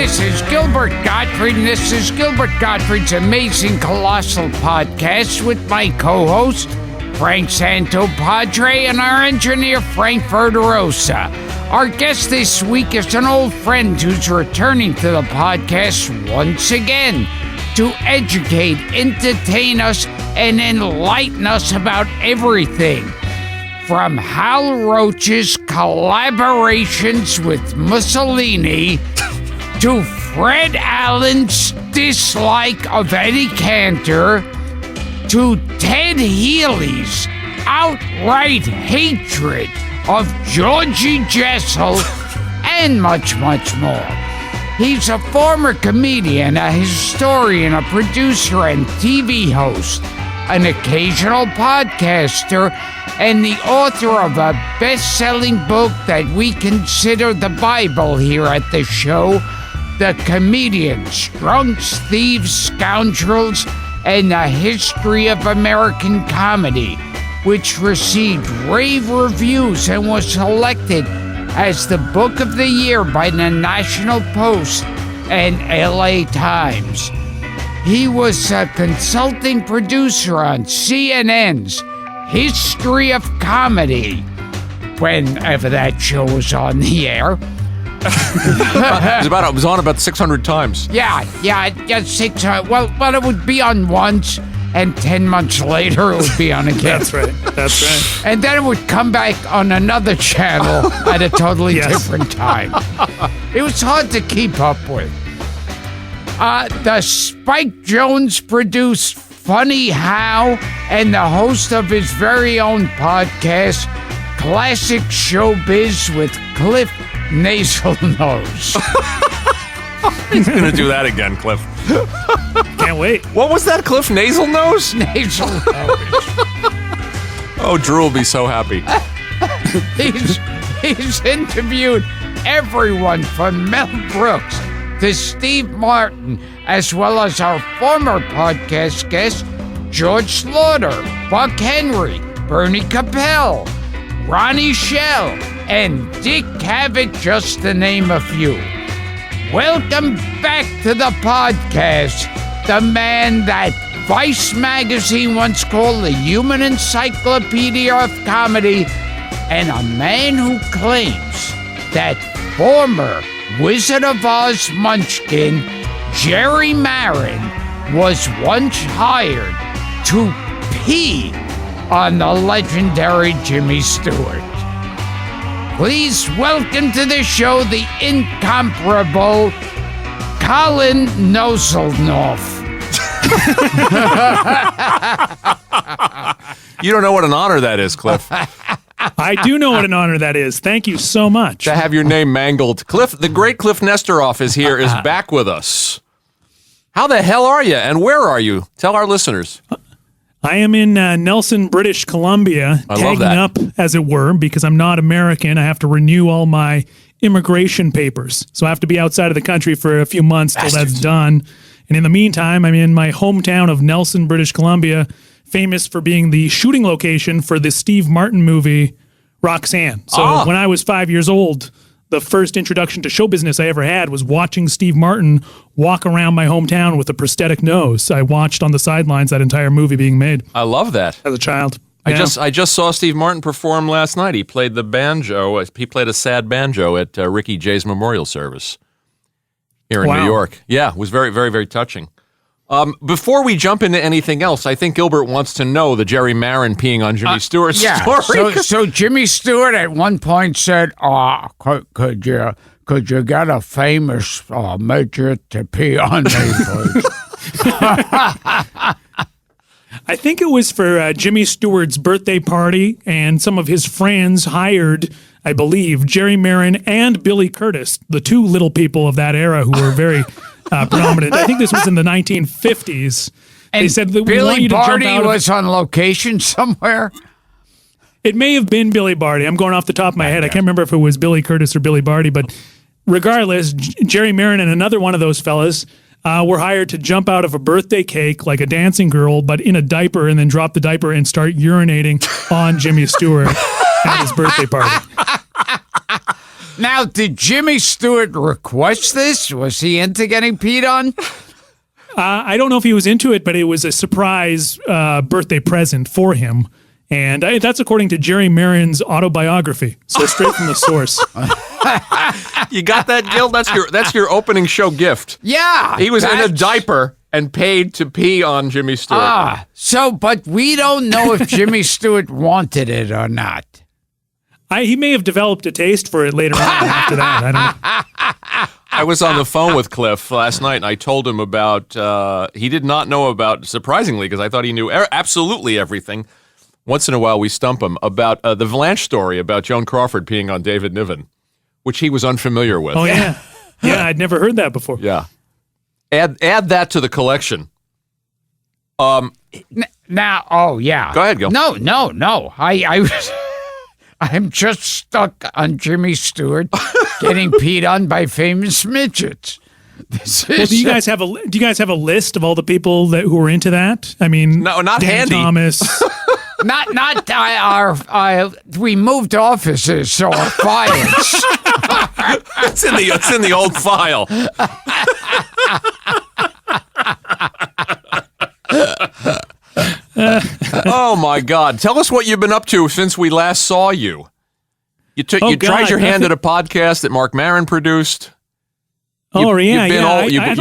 This is Gilbert Gottfried, and this is Gilbert Gottfried's amazing Colossal podcast with my co-host, Frank Santopadre, and our engineer, Frank Verderosa. Our guest this week is an old friend who's returning to the podcast once again to educate, entertain us, and enlighten us about everything. From Hal Roach's collaborations with Mussolini to Fred Allen's dislike of Eddie Cantor to Ted Healy's outright hatred of Georgie Jessel and much, much more. He's a former comedian, a historian, a producer and TV host, an occasional podcaster, and the author of a best-selling book that we consider the Bible here at the show, The Comedians, Drunks, Thieves, Scoundrels, and the History of American Comedy, which received rave reviews and was selected as the Book of the Year by the National Post and LA Times. He was a consulting producer on CNN's History of Comedy, whenever that show was on the air. It was on about 600 times. Yeah, 600. Well, it would be on once, and 10 months later it would be on again. That's right. And then it would come back on another channel at a totally different time. It was hard to keep up with. The Spike Jones produced Funny How, and the host of his very own podcast, Classic Showbiz with Kliph Nasal Nose. He's going to do that again, Kliph. Can't wait. What was that, Kliph? Nasal Nose? Nasal Nose. Oh, Drew will be so happy. He's interviewed everyone from Mel Brooks to Steve Martin, as well as our former podcast guest, George Slaughter, Buck Henry, Bernie Capel, Ronnie Shell, and Dick Cavett, just to name a few. Welcome back to the podcast, the man that Vice magazine once called the human encyclopedia of comedy, and a man who claims that former Wizard of Oz munchkin Jerry Marin was once hired to pee on the legendary Jimmy Stewart. Please welcome to the show the incomparable Colin Noselnoff. You don't know what an honor that is, Kliph. I do know what an honor that is. Thank you so much. To have your name mangled. Kliph, the great Kliph Nesteroff is back with us. How the hell are you, and where are you? Tell our listeners. I am in Nelson, British Columbia, tagging up, as it were, because I'm not American. I have to renew all my immigration papers. So I have to be outside of the country for a few months till that's done. And in the meantime, I'm in my hometown of Nelson, British Columbia, famous for being the shooting location for the Steve Martin movie, Roxanne. So when I was 5 years old, the first introduction to show business I ever had was watching Steve Martin walk around my hometown with a prosthetic nose. I watched on the sidelines that entire movie being made. I love that. As a child. I just saw Steve Martin perform last night. He played the banjo. He played a sad banjo at Ricky Jay's memorial service here in New York. Yeah, it was very, very, very touching. Before we jump into anything else, I think Gilbert wants to know the Jerry Marin peeing on Jimmy Stewart's story. So Jimmy Stewart at one point said, could you get a famous midget to pee on me, please? I think it was for Jimmy Stewart's birthday party, and some of his friends hired, I believe, Jerry Marin and Billy Curtis, the two little people of that era who were very predominant. I think this was in the 1950s. And they said that Billy Barty was on location somewhere? It may have been Billy Barty. I'm going off the top of my head. I can't remember if it was Billy Curtis or Billy Barty, but regardless, Jerry Marin and another one of those fellas were hired to jump out of a birthday cake like a dancing girl, but in a diaper, and then drop the diaper and start urinating on Jimmy Stewart at his birthday party. Now, did Jimmy Stewart request this? Was he into getting peed on? I don't know if he was into it, but it was a surprise birthday present for him. And that's according to Jerry Marin's autobiography. So straight from the source. You got that, Gil? That's your opening show gift. Yeah. He was in a diaper and paid to pee on Jimmy Stewart. But we don't know if Jimmy Stewart wanted it or not. He may have developed a taste for it later on after that. I don't know. I was on the phone with Kliph last night, and I told him about, he did not know about, surprisingly, because I thought he knew absolutely everything. Once in a while, we stump him about the Valanche story about Joan Crawford peeing on David Niven, which he was unfamiliar with. Oh, yeah. Yeah, I'd never heard that before. Yeah. Add that to the collection. Now, oh, yeah. Go ahead, Gil. No. I'm just stuck on Jimmy Stewart getting peed on by famous midgets. Well, do you guys have a list of all the people who were into that? I mean, no, not Dan handy. Thomas. We moved offices, so our files. It's in the old file. Oh my God! Tell us what you've been up to since we last saw you. You tried your hand at a podcast that Mark Maron produced. I don't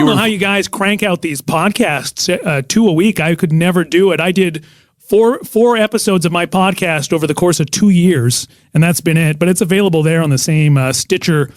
know how you guys crank out these podcasts 2 a week. I could never do it. I did four episodes of my podcast over the course of 2 years, and that's been it. But it's available there on the same Stitcher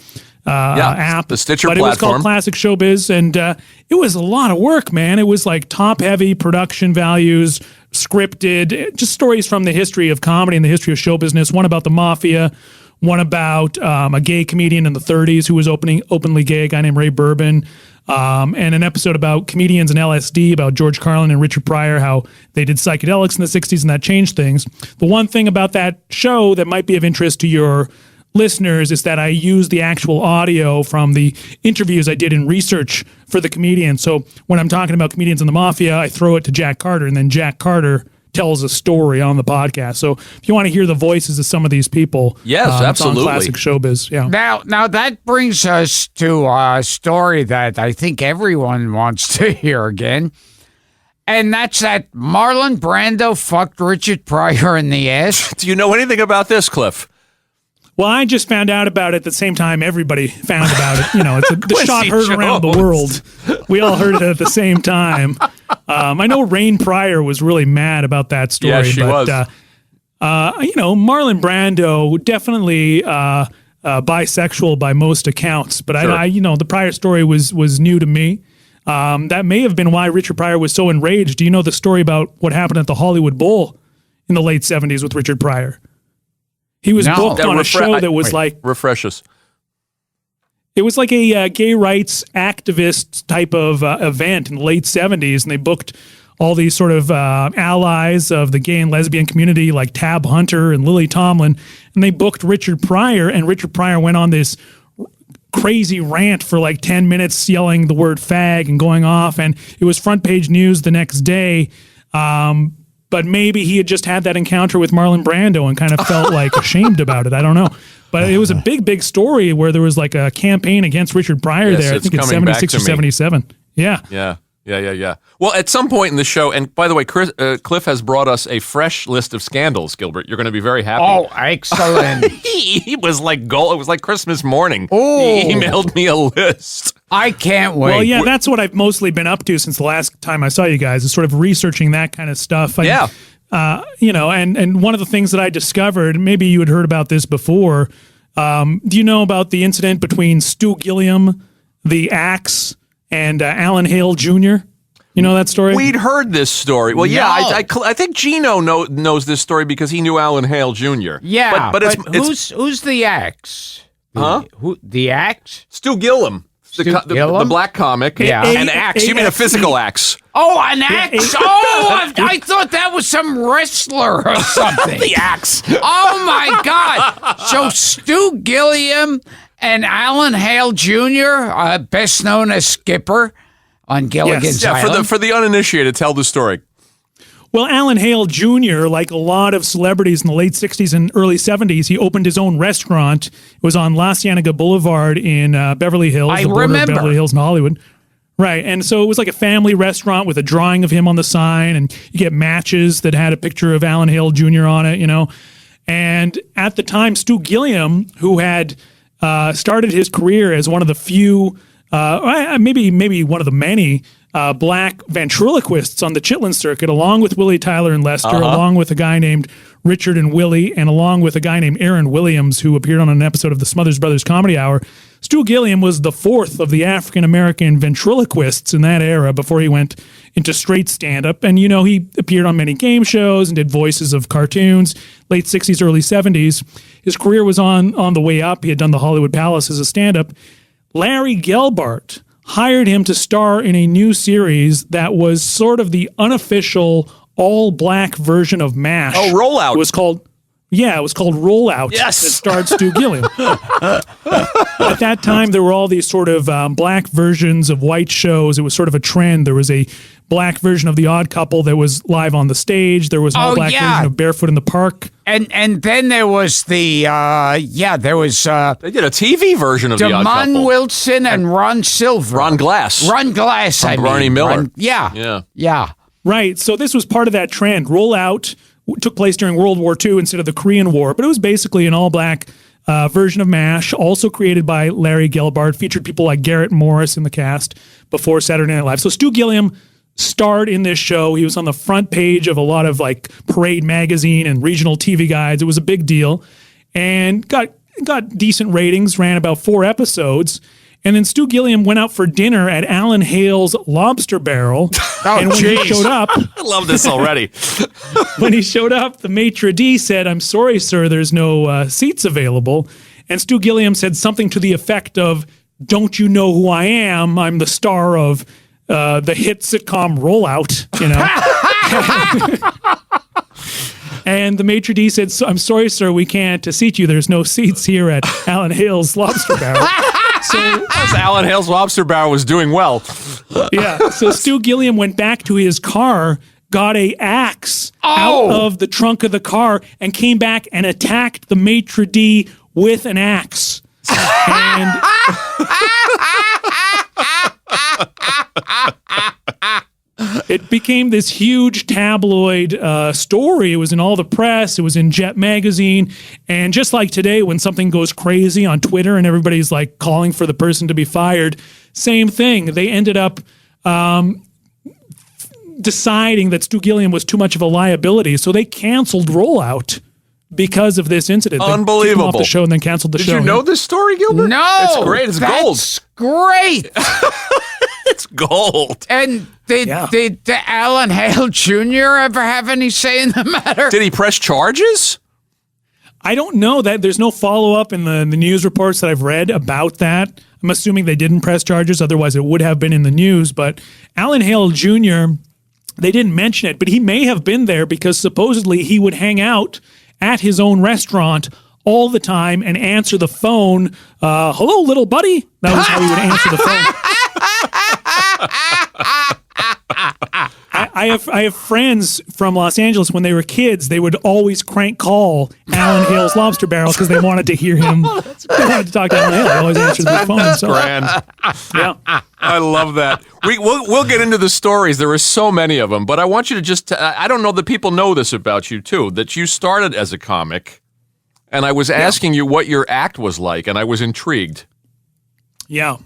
app. The Stitcher platform. But it was called Classic Showbiz, and it was a lot of work, man. It was like top-heavy production values, scripted, just stories from the history of comedy and the history of show business. One about the mafia, one about a gay comedian in the 30s who was openly gay, a guy named Ray Bourbon, and an episode about comedians and LSD, about George Carlin and Richard Pryor, how they did psychedelics in the 60s and that changed things. The one thing about that show that might be of interest to your listeners is that I use the actual audio from the interviews I did in research for the comedians. So when I'm talking about comedians in the mafia, I throw it to Jack Carter, and then Jack Carter tells a story on the podcast. So if you want to hear the voices of some of these people, yes, absolutely. It's on Classic Showbiz. Yeah. Now that brings us to a story that I think everyone wants to hear again. And that's that Marlon Brando fucked Richard Pryor in the ass. Do you know anything about this, Kliph? Well, I just found out about it at the same time everybody found about it. You know, it's the shot heard Jones. around the world. We all heard it at the same time. I know Rain Pryor was really mad about that story. Yeah, she was. Marlon Brando, definitely bisexual by most accounts. But Sure. The Pryor story was new to me. That may have been why Richard Pryor was so enraged. Do you know the story about what happened at the Hollywood Bowl in the late 70s with Richard Pryor? He was booked on a show that was refresh us. It was like a gay rights activist type of event in the late 70s, and they booked all these sort of allies of the gay and lesbian community like Tab Hunter and Lily Tomlin, and they booked Richard Pryor, and Richard Pryor went on this crazy rant for like 10 minutes yelling the word fag and going off, and it was front page news the next day. But maybe he had just had that encounter with Marlon Brando and kind of felt like ashamed about it. I don't know. But it was a big story where there was like a campaign against Richard Pryor there. I think it's 76 or 77. Yeah. Yeah. Well, at some point in the show, and by the way, Kliph has brought us a fresh list of scandals, Gilbert. You're going to be very happy. Oh, excellent. He was like gold. It was like Christmas morning. Oh. He emailed me a list. I can't wait. Well, yeah, that's what I've mostly been up to since the last time I saw you guys, is sort of researching that kind of stuff. And one of the things that I discovered, maybe you had heard about this before, do you know about the incident between Stu Gilliam, the Axe, and Alan Hale Jr.? You know that story? We'd heard this story. Well, yeah, I think Gino knows this story because he knew Alan Hale Jr. Yeah, but who's the Axe? The Axe? Stu Gilliam. The black comic. Yeah. An axe. You mean a physical axe. Oh, an axe. I thought that was some wrestler or something. The Axe. Oh, my God. So Stu Gilliam and Alan Hale Jr., best known as Skipper on Gilligan's Island. For the uninitiated, tell the story. Well, Alan Hale Jr., like a lot of celebrities in the late 60s and early 70s, he opened his own restaurant. It was on La Cienega Boulevard in Beverly Hills, I the border remember. of Beverly Hills and Hollywood. Right, and so it was like a family restaurant with a drawing of him on the sign, and you get matches that had a picture of Alan Hale Jr. on it, And at the time, Stu Gilliam, who had started his career as one of the few, maybe one of the many black ventriloquists on the Chitlin circuit, along with Willie Tyler and Lester, along with a guy named Richard and Willie, and along with a guy named Aaron Williams, who appeared on an episode of the Smothers Brothers Comedy Hour. Stu Gilliam was the fourth of the African-American ventriloquists in that era before he went into straight stand-up. And, he appeared on many game shows and did voices of cartoons, late 60s, early 70s. His career was on the way up. He had done the Hollywood Palace as a stand-up. Larry Gelbart hired him to star in a new series that was sort of the unofficial all-black version of MASH. Oh, Rollout. It was called Rollout. Yes. That starred Stu Gilliam. At that time, there were all these sort of black versions of white shows. It was sort of a trend. There was a black version of The Odd Couple that was live on the stage. There was an all-black version of Barefoot in the Park. And then there was they did a TV version of The Odd Couple. Damon Wilson and Ron Silver. Ron Glass. Barney Miller. Yeah. Right. So this was part of that trend. Rollout took place during World War II instead of the Korean War, but it was basically an all-black version of MASH, also created by Larry Gelbart, featured people like Garrett Morris in the cast before Saturday Night Live. So Stu Gilliam starred in this show. He was on the front page of a lot of like Parade magazine and regional TV guides. It was a big deal and got decent ratings, ran about 4 episodes. And then Stu Gilliam went out for dinner at Alan Hale's Lobster Barrel. And when he showed up... I love this already. When he showed up, the maitre d' said, "I'm sorry, sir, there's no seats available." And Stu Gilliam said something to the effect of, "Don't you know who I am? I'm the star of the hit sitcom Rollout," And the maitre d' said, "I'm sorry, sir, we can't seat you. There's no seats here at Alan Hale's Lobster Barrel." So Alan Hale's Lobster Barrel was doing well. Yeah. So Stu Gilliam went back to his car, got a axe out of the trunk of the car, and came back and attacked the maitre d' with an axe. And it became this huge tabloid story. It was in all the press. It was in Jet magazine. And just like today, when something goes crazy on Twitter and everybody's like calling for the person to be fired, same thing. They ended up deciding that Stu Gilliam was too much of a liability. So they canceled Rollout because of this incident. Unbelievable. They took him off the show and then canceled the show. Did you know this story, Gilbert? No. It's great. It's gold. That's great. It's gold. And did Alan Hale Jr. ever have any say in the matter? Did he press charges? I don't know that. There's no follow-up in the news reports that I've read about that. I'm assuming they didn't press charges. Otherwise, it would have been in the news. But Alan Hale Jr., they didn't mention it, but he may have been there because supposedly he would hang out at his own restaurant all the time and answer the phone. "Hello, little buddy." That was how he would answer the phone. I have friends from Los Angeles. When they were kids, they would always crank call Alan Hale's Lobster Barrel because they wanted to hear him. They wanted to talk to Alan Hale. They always answered the phone. That's grand. Yeah, I love that. We'll get into the stories. There are so many of them, but I want you to just. I don't know that people know this about you too. That you started as a comic, and I was asking you what your act was like, and I was intrigued. Yeah.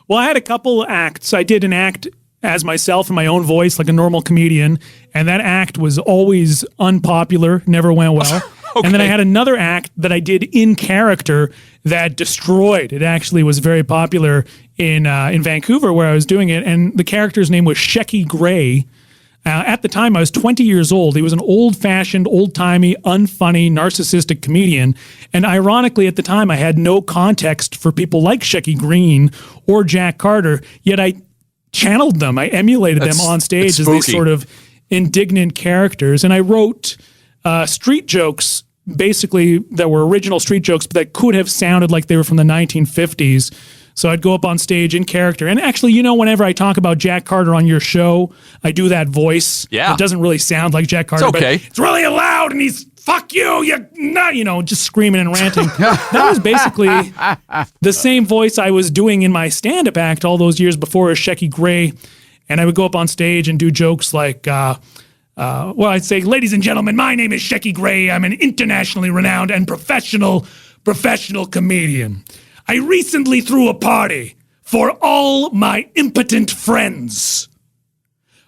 Well, I had a couple acts. I did an act as myself in my own voice, like a normal comedian, and that act was always unpopular, never went well. Okay. And then I had another act that I did in character that destroyed. It actually was very popular in Vancouver where I was doing it, and the character's name was Shecky Gray. At the time, I was 20 years old. He was an old-fashioned, old-timey, unfunny, narcissistic comedian. And ironically, at the time, I had no context for people like Shecky Green or Jack Carter, yet I channeled them. I emulated them on stage as these sort of indignant characters. And I wrote street jokes, basically, that were original street jokes, but that could have sounded like they were from the 1950s. So I'd go up on stage in character. And actually, whenever I talk about Jack Carter on your show, I do that voice. Yeah. It doesn't really sound like Jack Carter, It's okay. but it's really loud and he's, fuck you, you're not, just screaming and ranting. That was basically the same voice I was doing in my stand-up act all those years before as Shecky Gray. And I would go up on stage and do jokes like, I'd say, ladies and gentlemen, my name is Shecky Gray. I'm an internationally renowned and professional comedian. I recently threw a party for all my impotent friends.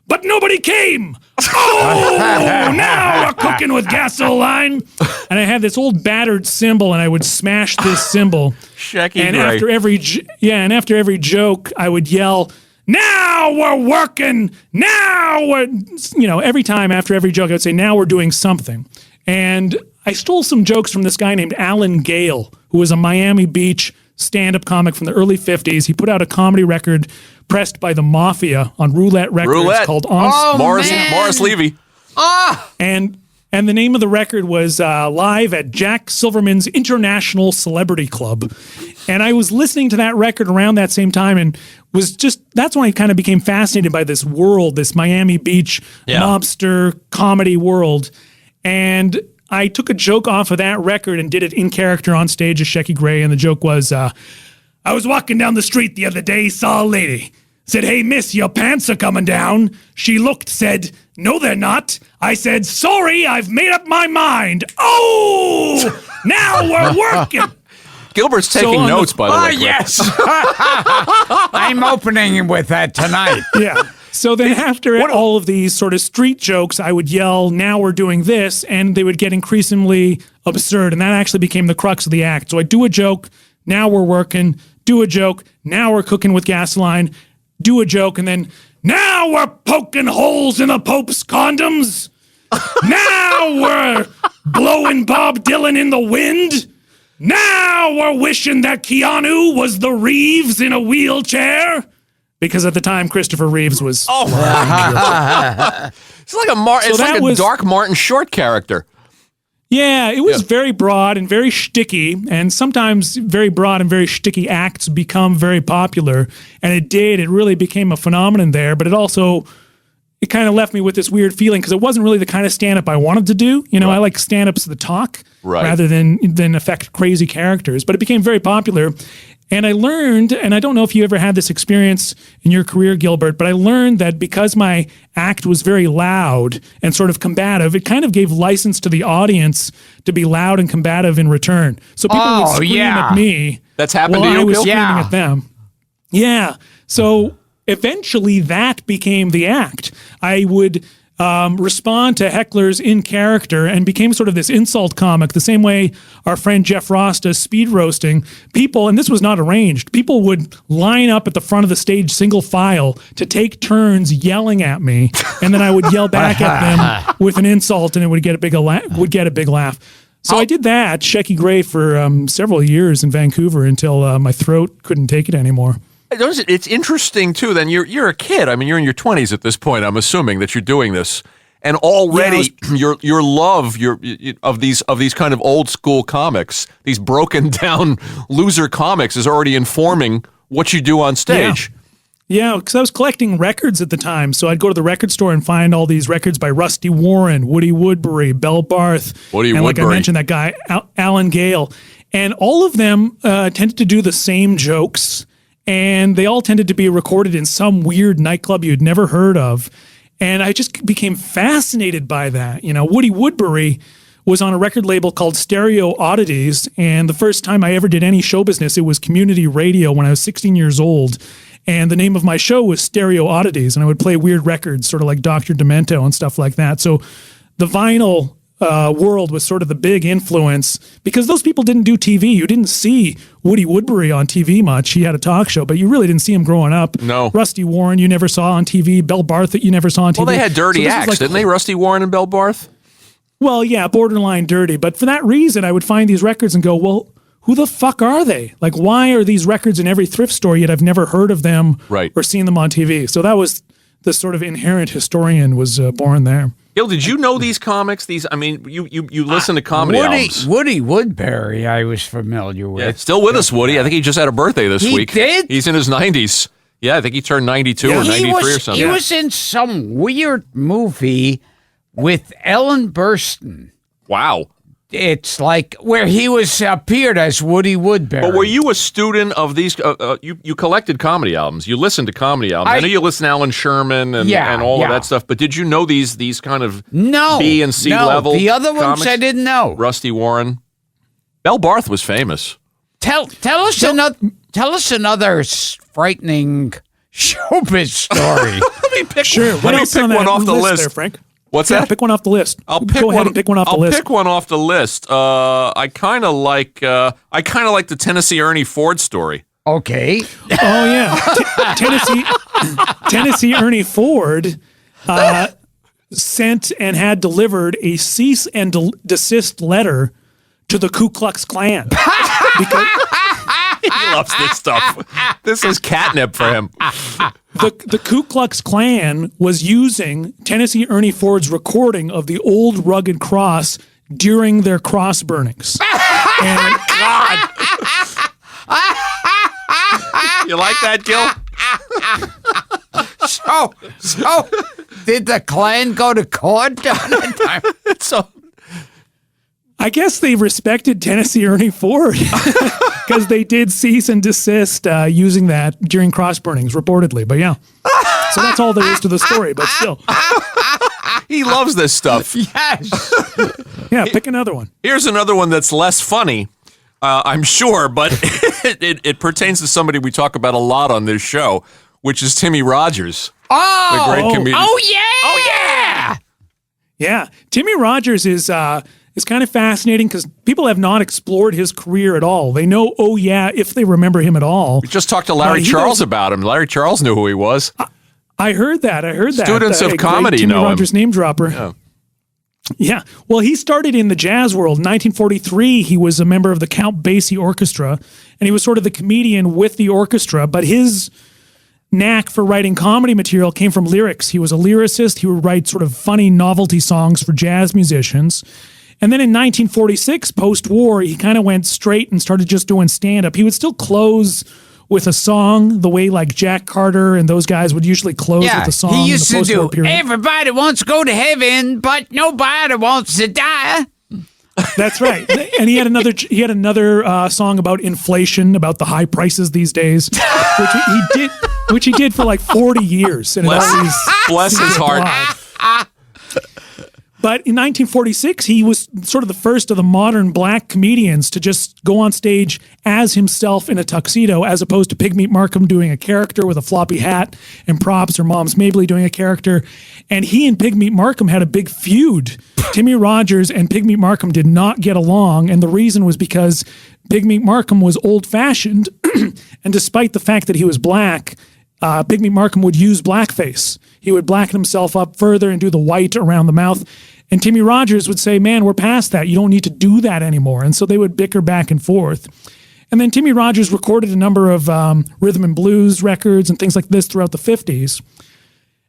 But nobody came. Oh, now we're cooking with gasoline. And I had this old battered cymbal, and I would smash this cymbal. Shecky and Gray. after every joke, I would yell, now we're working. Now we're, every time after every joke, I would say, now we're doing something. And I stole some jokes from this guy named Alan Gale, who was a Miami Beach stand-up comic from the early 50s. He put out a comedy record pressed by the Mafia on Roulette Records called Morris Levy. And the name of the record was Live at Jack Silverman's International Celebrity Club. And I was listening to that record around that same time and that's when I kind of became fascinated by this world, this Miami Beach mobster comedy world. And I took a joke off of that record and did it in character on stage as Shecky Gray. And the joke was, I was walking down the street the other day, saw a lady. Said, hey, miss, your pants are coming down. She looked, said, no, they're not. I said, sorry, I've made up my mind. Oh, now we're working. Gilbert's taking notes, by the way. Oh, yes. I'm opening with that tonight. Yeah. So then after all of these sort of street jokes, I would yell, now we're doing this, and they would get increasingly absurd. And that actually became the crux of the act. So I do a joke, now we're working, do a joke, now we're cooking with gasoline, do a joke, and then, now we're poking holes in the Pope's condoms. Now we're blowing Bob Dylan in the wind. Now we're wishing that Keanu was the Reeves in a wheelchair. Because at the time, Christopher Reeves was... Oh, it's like a dark Martin Short character. Yeah, it was very broad and very shticky, and sometimes very broad and very shticky acts become very popular, and it did. It really became a phenomenon there, but it kind of left me with this weird feeling because it wasn't really the kind of stand-up I wanted to do. I like stand-ups that talk rather than affect crazy characters, but it became very popular. And I learned, and I don't know if you ever had this experience in your career, Gilbert, but I learned that because my act was very loud and sort of combative, it kind of gave license to the audience to be loud and combative in return. So people would scream at me. That's happened while to you, I was Gil? screaming at them. Yeah. So eventually that became the act. I would respond to hecklers in character and became sort of this insult comic, the same way our friend Jeff Ross does speed roasting. People, and this was not arranged, people would line up at the front of the stage single file to take turns yelling at me, and then I would yell back at them with an insult, and it would get a big laugh. So I did that, Shecky Gray, for several years in Vancouver until my throat couldn't take it anymore. It's interesting, too, then you're a kid. I mean, you're in your 20s at this point, I'm assuming, that you're doing this. And already your love of these kind of old school comics, these broken down loser comics, is already informing what you do on stage. Yeah, because I was collecting records at the time. So I'd go to the record store and find all these records by Rusty Warren, Woody Woodbury, Belle Barth. Like I mentioned, that guy, Alan Gale. And all of them tended to do the same jokes. And they all tended to be recorded in some weird nightclub you'd never heard of. And I just became fascinated by that. Woody Woodbury was on a record label called Stereo Oddities. And the first time I ever did any show business, it was community radio when I was 16 years old. And the name of my show was Stereo Oddities. And I would play weird records, sort of like Dr. Demento and stuff like that. So the vinyl world was sort of the big influence because those people didn't do TV. You didn't see Woody Woodbury on TV much. He had a talk show, but you really didn't see him growing up. No. Rusty Warren you never saw on TV. Belle Barth that you never saw on TV. Well, they had dirty acts, didn't they? Rusty Warren and Belle Barth? Well, yeah, borderline dirty. But for that reason, I would find these records and go, well, who the fuck are they? Like, why are these records in every thrift store yet I've never heard of them or seen them on TV? So that was the sort of inherent historian was born there. Gil, did you know these comics? You listen to comedy albums. Woody Woodbury, I was familiar with. Yeah, still with us, Woody. I think he just had a birthday this week. He did? He's in his 90s. Yeah, I think he turned 92 or 93 or something. He was in some weird movie with Ellen Burstyn. Wow. It's like where he appeared as Woody Woodbury. But were you a student of these? You collected comedy albums. You listened to comedy albums. I know you listened to Alan Sherman and all of that stuff. But did you know these kind of B and C level? The other ones comics? I didn't know. Rusty Warren, Belle Barth was famous. Tell us another frightening showbiz story. Let me pick. Sure. Let me pick one off the list, there, Frank. What's yeah, that? Pick one off the list. I'll pick Go ahead and pick one off the list. I'll pick one off the list. I kind of like the Tennessee Ernie Ford story. Okay. Oh yeah, Tennessee Ernie Ford sent and had delivered a cease and desist letter to the Ku Klux Klan. Because he loves this stuff. This is catnip for him. The Ku Klux Klan was using Tennessee Ernie Ford's recording of the old rugged cross during their cross burnings. And God. You like that, Gil? So did the Klan go to court? So I guess they respected Tennessee Ernie Ford because they did cease and desist using that during cross burnings, reportedly. But yeah, so that's all there is to the story. But still, he loves this stuff. Yes. Yeah, pick another one. Here's another one that's less funny, I'm sure, but it pertains to somebody we talk about a lot on this show, which is Timmy Rogers. Oh, the great comedian. Oh yeah. Yeah, Timmy Rogers is kind of fascinating because people have not explored his career at all. They know, oh yeah, if they remember him at all. We just talked to Larry Charles about him. Larry Charles knew who he was. I heard that. Students of comedy Timmy know Rogers him. Name dropper. Yeah. Yeah. Well, he started in the jazz world. In 1943, he was a member of the Count Basie Orchestra, and he was sort of the comedian with the orchestra, but his knack for writing comedy material came from lyrics. He was a lyricist. He would write sort of funny novelty songs for jazz musicians. And then in 1946, post-war, he kind of went straight and started just doing stand-up. He would still close with a song the way like Jack Carter and those guys would usually close with a song. He used in the to post-war do, period. everybody wants to go to heaven, but nobody wants to die. That's right. And he had another song about inflation, about the high prices these days, which he did for like 40 years. And Bless his heart. But in 1946, he was sort of the first of the modern black comedians to just go on stage as himself in a tuxedo, as opposed to Pigmeat Markham doing a character with a floppy hat and props, or Moms Mabley doing a character. And he and Pigmeat Markham had a big feud. Timmy Rogers and Pigmeat Markham did not get along, and the reason was because Pigmeat Markham was old-fashioned, and despite the fact that he was black, Pigmeat Markham would use blackface. He would blacken himself up further and do the white around the mouth. And Timmy Rogers would say, man, we're past that. You don't need to do that anymore. And so they would bicker back and forth. And then Timmy Rogers recorded a number of rhythm and blues records and things like this throughout the 50s.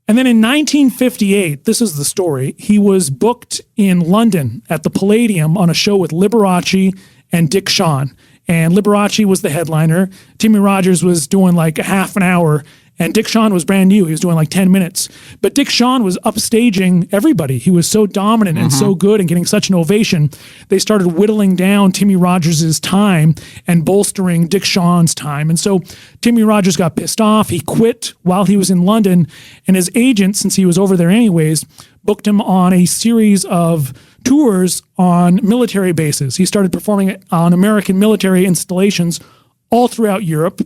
And then in 1958, this is the story, he was booked in London at the Palladium on a show with Liberace and Dick Shawn. And Liberace was the headliner. Timmy Rogers was doing like a half an hour, and Dick Shawn was brand new. He was doing like 10 minutes. But Dick Shawn was upstaging everybody. He was so dominant and so good and getting such an ovation. They started whittling down Timmy Rogers' time and bolstering Dick Shawn's time. And so Timmy Rogers got pissed off. He quit while he was in London, and his agent, since he was over there anyways, booked him on a series of tours on military bases. He started performing on American military installations all throughout Europe.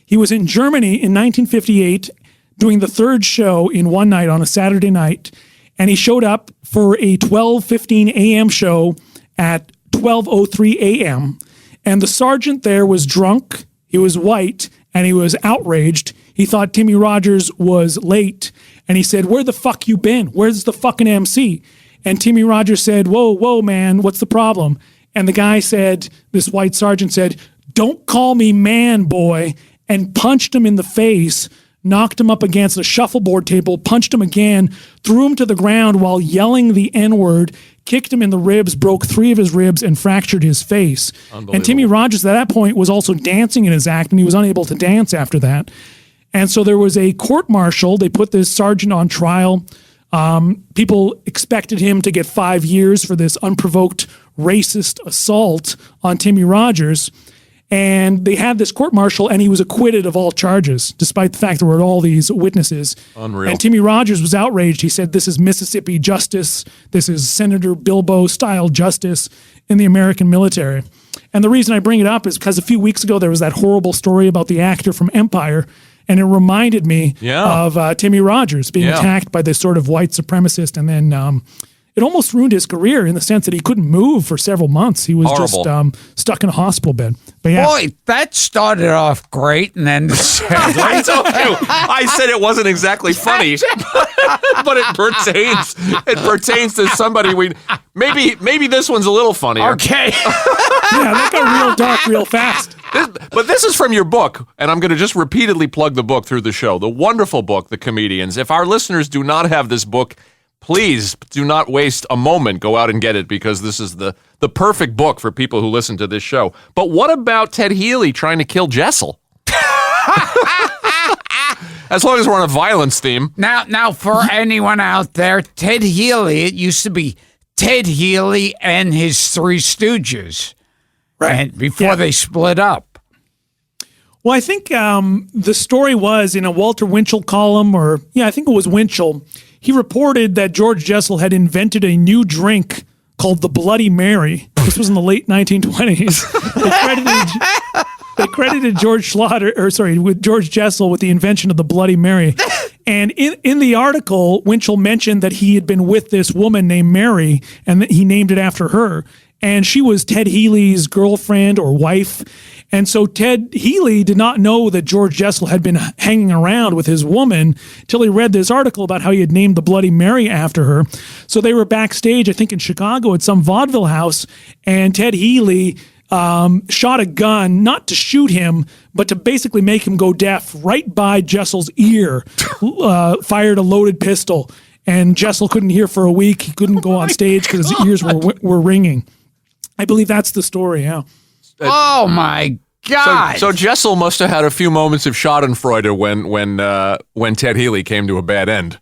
He was in Germany in 1958 doing the third show in one night on a Saturday night, and he showed up for a 12:15 a.m. show at 12:03 a.m., and the sergeant there was drunk, he was white, and he was outraged. He thought Timmy Rogers was late, and he said, "Where the fuck you been? Where's the fucking MC?" And Timmy Rogers said, whoa, man, what's the problem? And the guy said, this white sergeant said, "Don't call me man, boy," and punched him in the face, knocked him up against a shuffleboard table, punched him again, threw him to the ground while yelling the N-word, kicked him in the ribs, broke 3 of his ribs, and fractured his face. And Timmy Rogers at that point was also dancing in his act, and he was unable to dance after that. And so there was a court-martial. They put this sergeant on trial. People expected him to get 5 years for this unprovoked racist assault on Timmy Rogers. And they had this court-martial, and he was acquitted of all charges, despite the fact there were all these witnesses. Unreal. And Timmy Rogers was outraged. He said, this is Mississippi justice. This is Senator Bilbo-style justice in the American military. And the reason I bring it up is because a few weeks ago, there was that horrible story about the actor from Empire, and it reminded me of Timmy Rogers being attacked by this sort of white supremacist, and then it almost ruined his career in the sense that he couldn't move for several months. He was just stuck in a hospital bed. But yeah. Boy, that started off great, and then I told you, I said it wasn't exactly funny, but it pertains to somebody we maybe this one's a little funnier. Okay. Yeah, that got real dark real fast. But this is from your book, and I'm going to just repeatedly plug the book through the show. The wonderful book, The Comedians. If our listeners do not have this book, please do not waste a moment. Go out and get it, because this is the perfect book for people who listen to this show. But what about Ted Healy trying to kill Jessel? As long as we're on a violence theme. Now, for anyone out there, Ted Healy, it used to be Ted Healy and his 3 Stooges. Right. And before they split up. Well, I think the story was in a Walter Winchell column, I think it was Winchell. He reported that George Jessel had invented a new drink called the Bloody Mary. This was in the late 1920s. They credited George Jessel with the invention of the Bloody Mary. And in the article, Winchell mentioned that he had been with this woman named Mary, and that he named it after her. And she was Ted Healy's girlfriend or wife. And so Ted Healy did not know that George Jessel had been hanging around with his woman till he read this article about how he had named the Bloody Mary after her. So they were backstage, I think in Chicago, at some vaudeville house, and Ted Healy shot a gun, not to shoot him, but to basically make him go deaf right by Jessel's ear, fired a loaded pistol. And Jessel couldn't hear for a week. He couldn't go on stage because his ears were ringing. I believe that's the story, yeah. Oh, my God. So Jessel must have had a few moments of schadenfreude when Ted Healy came to a bad end.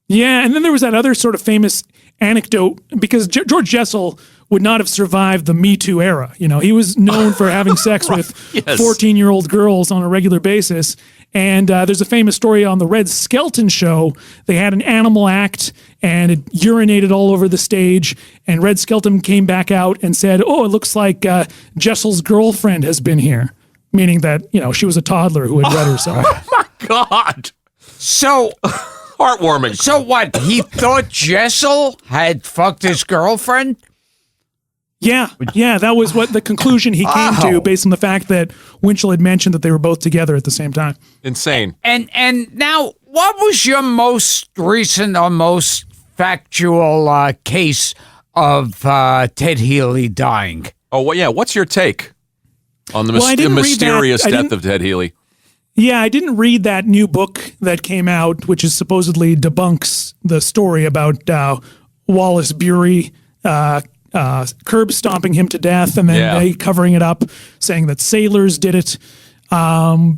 Yeah, and then there was that other sort of famous anecdote, because George Jessel would not have survived the Me Too era. You know, he was known for having sex with 14-year-old girls on a regular basis. And there's a famous story on the Red Skelton show. They had an animal act, and it urinated all over the stage. And Red Skelton came back out and said, "Oh, it looks like Jessel's girlfriend has been here," meaning that, you know, she was a toddler who had wet herself. Oh my God! So heartwarming. So what? He thought Jessel had fucked his girlfriend? Yeah, that was what the conclusion he came to, based on the fact that Winchell had mentioned that they were both together at the same time. Insane. And now, what was your most recent or most factual case of Ted Healy dying? Oh, well, yeah. What's your take on the mysterious death of Ted Healy? Yeah, I didn't read that new book that came out, which is supposedly debunks the story about Wallace Bury curb stomping him to death, and then they covering it up, saying that sailors did it. I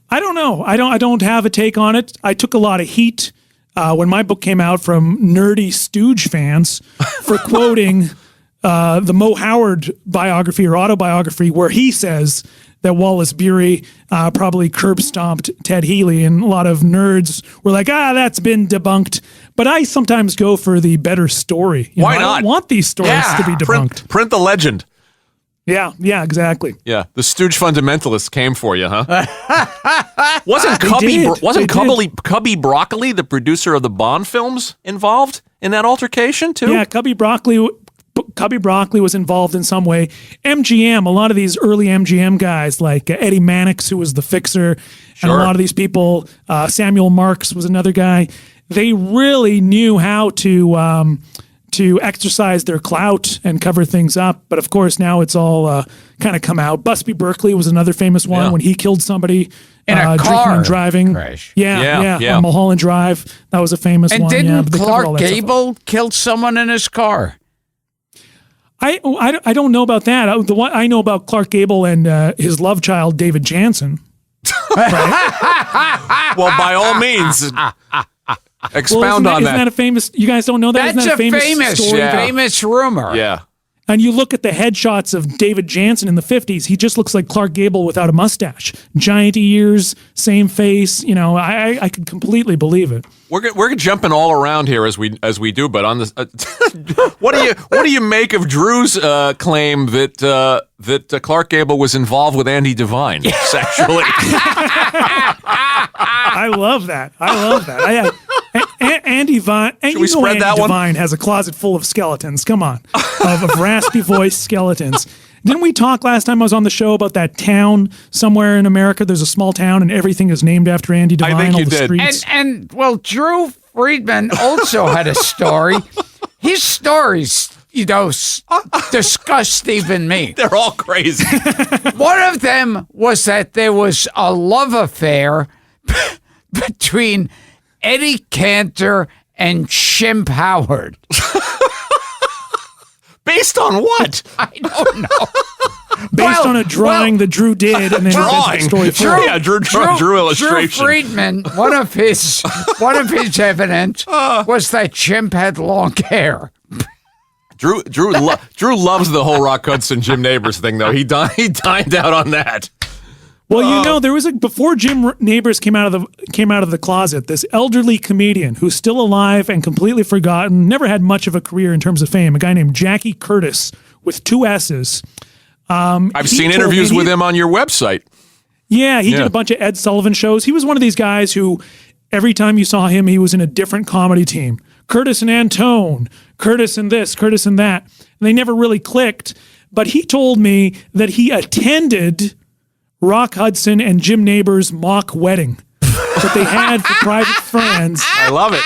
don't know. I don't have a take on it. I took a lot of heat when my book came out from nerdy Stooge fans for quoting the Mo Howard biography or autobiography, where he says that Wallace Bury probably curb stomped Ted Healy, and a lot of nerds were like, that's been debunked. But I sometimes go for the better story. Why not? I don't want these stories to be debunked. Print the legend. Yeah, exactly. Yeah, the Stooge fundamentalists came for you, huh? Wasn't Cubby Broccoli, the producer of the Bond films, involved in that altercation too? Yeah, Cubby Broccoli was involved in some way. MGM, a lot of these early MGM guys like Eddie Mannix, who was the fixer, and a lot of these people, Samuel Marks was another guy. They really knew how to to exercise their clout and cover things up. But of course, now it's all kind of come out. Busby Berkeley was another famous one when he killed somebody in a car drinking and driving. Crash. Yeah. On Mulholland Drive. That was a famous one. And didn't but Clark Gable kill someone in his car? I don't know about that. The one I know about Clark Gable and his love child, David Jansen. Right? Well, by all means, expound on that. Isn't that a famous? You guys don't know that? That's isn't that a famous story? famous rumor. Yeah. And you look at the headshots of David Jansen in the 50s, he just looks like Clark Gable without a mustache. Giant ears, same face. You know, I could completely believe it. We're jumping all around here as we do, but on this, what do you make of Drew's claim that Clark Gable was involved with Andy Devine sexually? I love that. Andy Devine. Should we spread that one? Devine has a closet full of skeletons. Come on, of raspy voice skeletons. Didn't we talk last time I was on the show about that town somewhere in America? There's a small town and everything is named after Andy Devine. I think all you the did. Streets. And Drew Friedman also had a story. His stories, disgust even me. They're all crazy. One of them was that there was a love affair between Eddie Cantor and Shemp Howard. Based on what? I don't know. Based on a drawing that Drew did, and then drawing. Story Drew illustration. Drew Friedman, one of his evidence was that Shemp had long hair. Drew loves the whole Rock Hudson Jim Neighbors thing, though. He dined out on that. Well, there was before Jim Neighbors came out of the closet, this elderly comedian who's still alive and completely forgotten, never had much of a career in terms of fame, a guy named Jackie Curtis with 2 S's. I've seen interviews with him on your website. Yeah, he did a bunch of Ed Sullivan shows. He was one of these guys who every time you saw him, he was in a different comedy team. Curtis and Antone, Curtis and this, Curtis and that. And they never really clicked. But he told me that he attended Rock Hudson and Jim Neighbors' mock wedding that they had for private friends. I love it.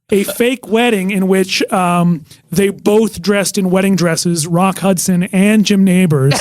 A fake wedding in which they both dressed in wedding dresses, Rock Hudson and Jim Neighbors,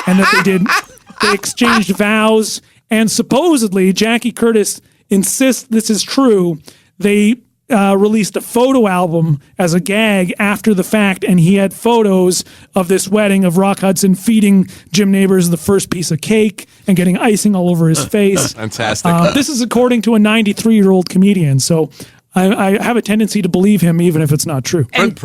and that they exchanged vows. And supposedly, Jackie Curtis insists this is true. They released a photo album as a gag after the fact, and he had photos of this wedding of Rock Hudson feeding Jim Neighbors the first piece of cake and getting icing all over his face. Fantastic. This is according to a 93-year-old comedian, so I have a tendency to believe him even if it's not true. And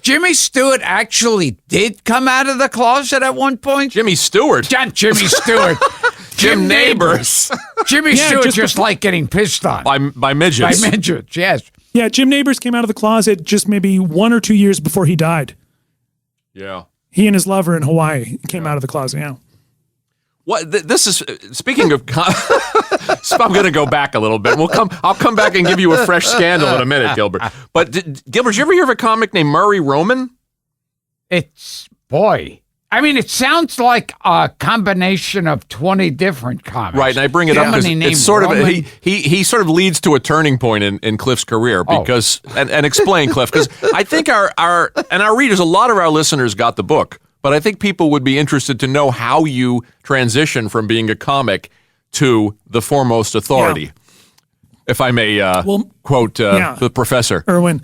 Jimmy Stewart actually did come out of the closet at one point? Jimmy Stewart? Not Jimmy Stewart. Jim Neighbors. Jimmy Stewart just like getting pissed on. By midgets. By midgets, yes. Yeah, Jim Neighbors came out of the closet just maybe 1 or 2 years before he died. Yeah. He and his lover in Hawaii came out of the closet, yeah. What this is speaking of I'm going to go back a little bit. I'll come back and give you a fresh scandal in a minute, Gilbert. But Gilbert, did you ever hear of a comic named Murray Roman? It sounds like a combination of 20 different comics. Right, and I bring it up because it's sort of he sort of leads to a turning point in Kliph's career because and explain, Kliph, because I think our readers, a lot of our listeners got the book, but I think people would be interested to know how you transition from being a comic to the foremost authority. If I may quote the professor. Erwin.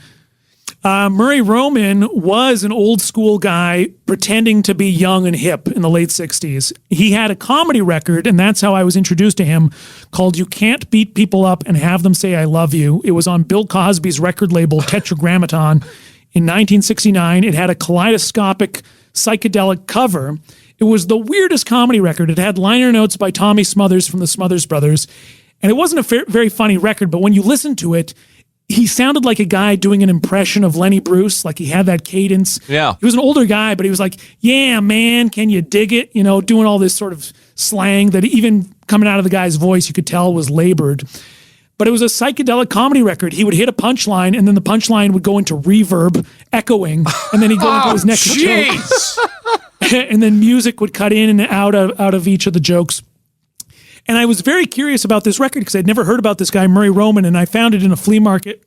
Murray Roman was an old school guy pretending to be young and hip in the late 60s. He had a comedy record, and that's how I was introduced to him, called You Can't Beat People Up and Have Them Say I Love You. It was on Bill Cosby's record label, Tetragrammaton, in 1969. It had a kaleidoscopic psychedelic cover. It was the weirdest comedy record. It had liner notes by Tommy Smothers from the Smothers Brothers, and it wasn't a very funny record, but when you listen to it, he sounded like a guy doing an impression of Lenny Bruce, like he had that cadence. Yeah. He was an older guy, but he was like, yeah, man, can you dig it? You know, doing all this sort of slang that even coming out of the guy's voice, you could tell was labored. But it was a psychedelic comedy record. He would hit a punchline, and then the punchline would go into reverb, echoing, and then he'd go into his next joke. And then music would cut in and out of each of the jokes. And I was very curious about this record because I'd never heard about this guy, Murray Roman, and I found it in a flea market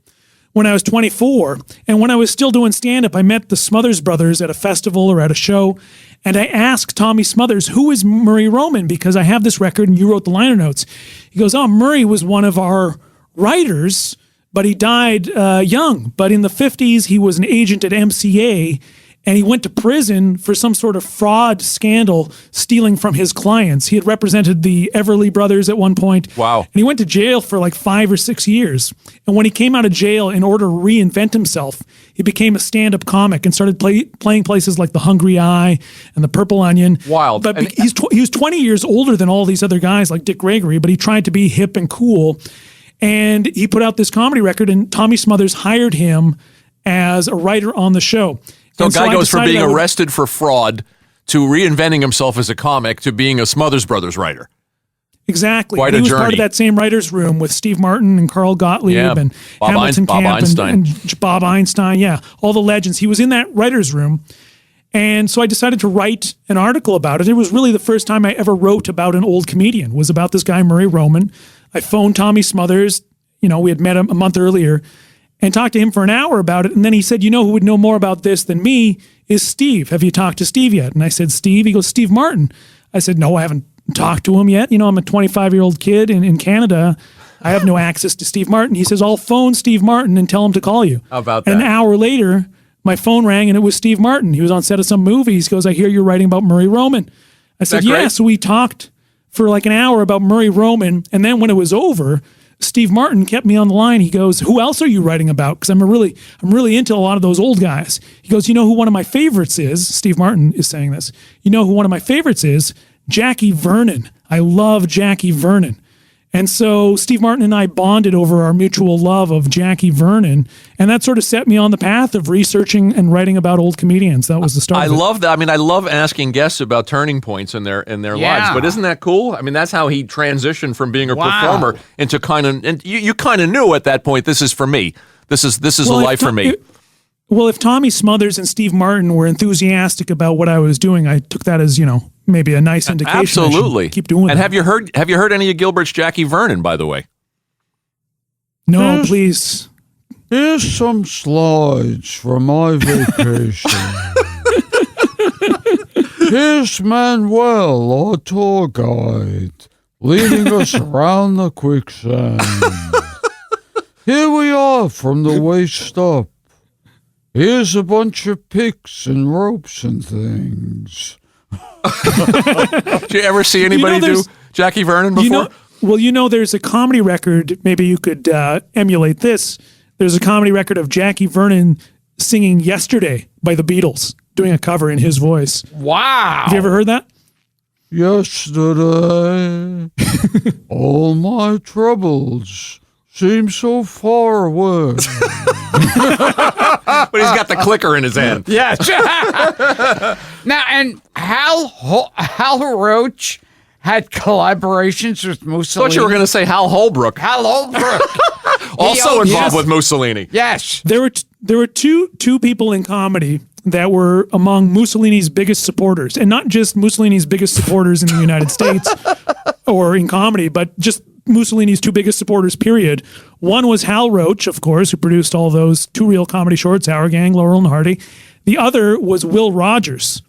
when I was 24. And when I was still doing stand-up, I met the Smothers Brothers at a festival or at a show. And I asked Tommy Smothers, who is Murray Roman? Because I have this record and you wrote the liner notes. He goes, oh, Murray was one of our writers, but he died young. But in the 50s, he was an agent at MCA, and he went to prison for some sort of fraud scandal, stealing from his clients. He had represented the Everly Brothers at one point. Wow. And he went to jail for like 5 or 6 years. And when he came out of jail, in order to reinvent himself, he became a stand-up comic and started playing places like The Hungry Eye and The Purple Onion. Wild. But he was 20 years older than all these other guys like Dick Gregory, but he tried to be hip and cool. And he put out this comedy record, and Tommy Smothers hired him as a writer on the show. So a guy goes from being arrested for fraud to reinventing himself as a comic to being a Smothers Brothers writer. Exactly. Quite a journey. He was journey. part of that same writer's room with Steve Martin and Carl Gottlieb and Hamilton Camp and Bob Einstein. Yeah, all the legends. He was in that writer's room. And so I decided to write an article about it. It was really the first time I ever wrote about an old comedian. It was about this guy, Murray Roman. I phoned Tommy Smothers. We had met him a month earlier, and talked to him for an hour about it. And then he said, who would know more about this than me is Steve. Have you talked to Steve yet? And I said, Steve? He goes, Steve Martin. I said, no, I haven't talked to him yet. I'm a 25-year-old kid in Canada. I have no access to Steve Martin. He says, I'll phone Steve Martin and tell him to call you. How about that? And an hour later, my phone rang, and it was Steve Martin. He was on set of some movies. He goes, I hear you're writing about Murray Roman. I said, yeah. So we talked for like an hour about Murray Roman. And then when it was over, Steve Martin kept me on the line. He goes, who else are you writing about? Because I'm really into a lot of those old guys. He goes, who one of my favorites is? Steve Martin is saying this. Who one of my favorites is? Jackie Vernon. I love Jackie Vernon. And so Steve Martin and I bonded over our mutual love of Jackie Vernon, and that sort of set me on the path of researching and writing about old comedians. That was the start. I love that. I mean, I love asking guests about turning points in their lives. But isn't that cool? I mean, that's how he transitioned from being a performer into and you kind of knew at that point, this is for me. This is a life for me. If Tommy Smothers and Steve Martin were enthusiastic about what I was doing, I took that as, maybe a nice indication. Absolutely. Keep doing and that. have you heard any of Gilbert's Jackie Vernon, by the way? No, please. Here's some slides from my vacation. Here's Manuel, our tour guide, leading us around the quicksand. Here we are from the waist up. Here's a bunch of picks and ropes and things. Did you ever see anybody do Jackie Vernon before? There's a comedy record. Maybe you could emulate this. There's a comedy record of Jackie Vernon singing Yesterday by the Beatles, doing a cover in his voice. Wow. Have you ever heard that? Yesterday, all my troubles seem so far away. But he's got the clicker in his hand. Yes. Now, and Hal Roach had collaborations with Mussolini. I thought you were going to say Hal Holbrook. Hal Holbrook. Also involved with Mussolini. Yes. There were two people in comedy that were among Mussolini's biggest supporters, and not just Mussolini's biggest supporters in the United States or in comedy, but just Mussolini's two biggest supporters, period. One was Hal Roach, of course, who produced all those two real comedy shorts, Our Gang, Laurel and Hardy. The other was Will Rogers.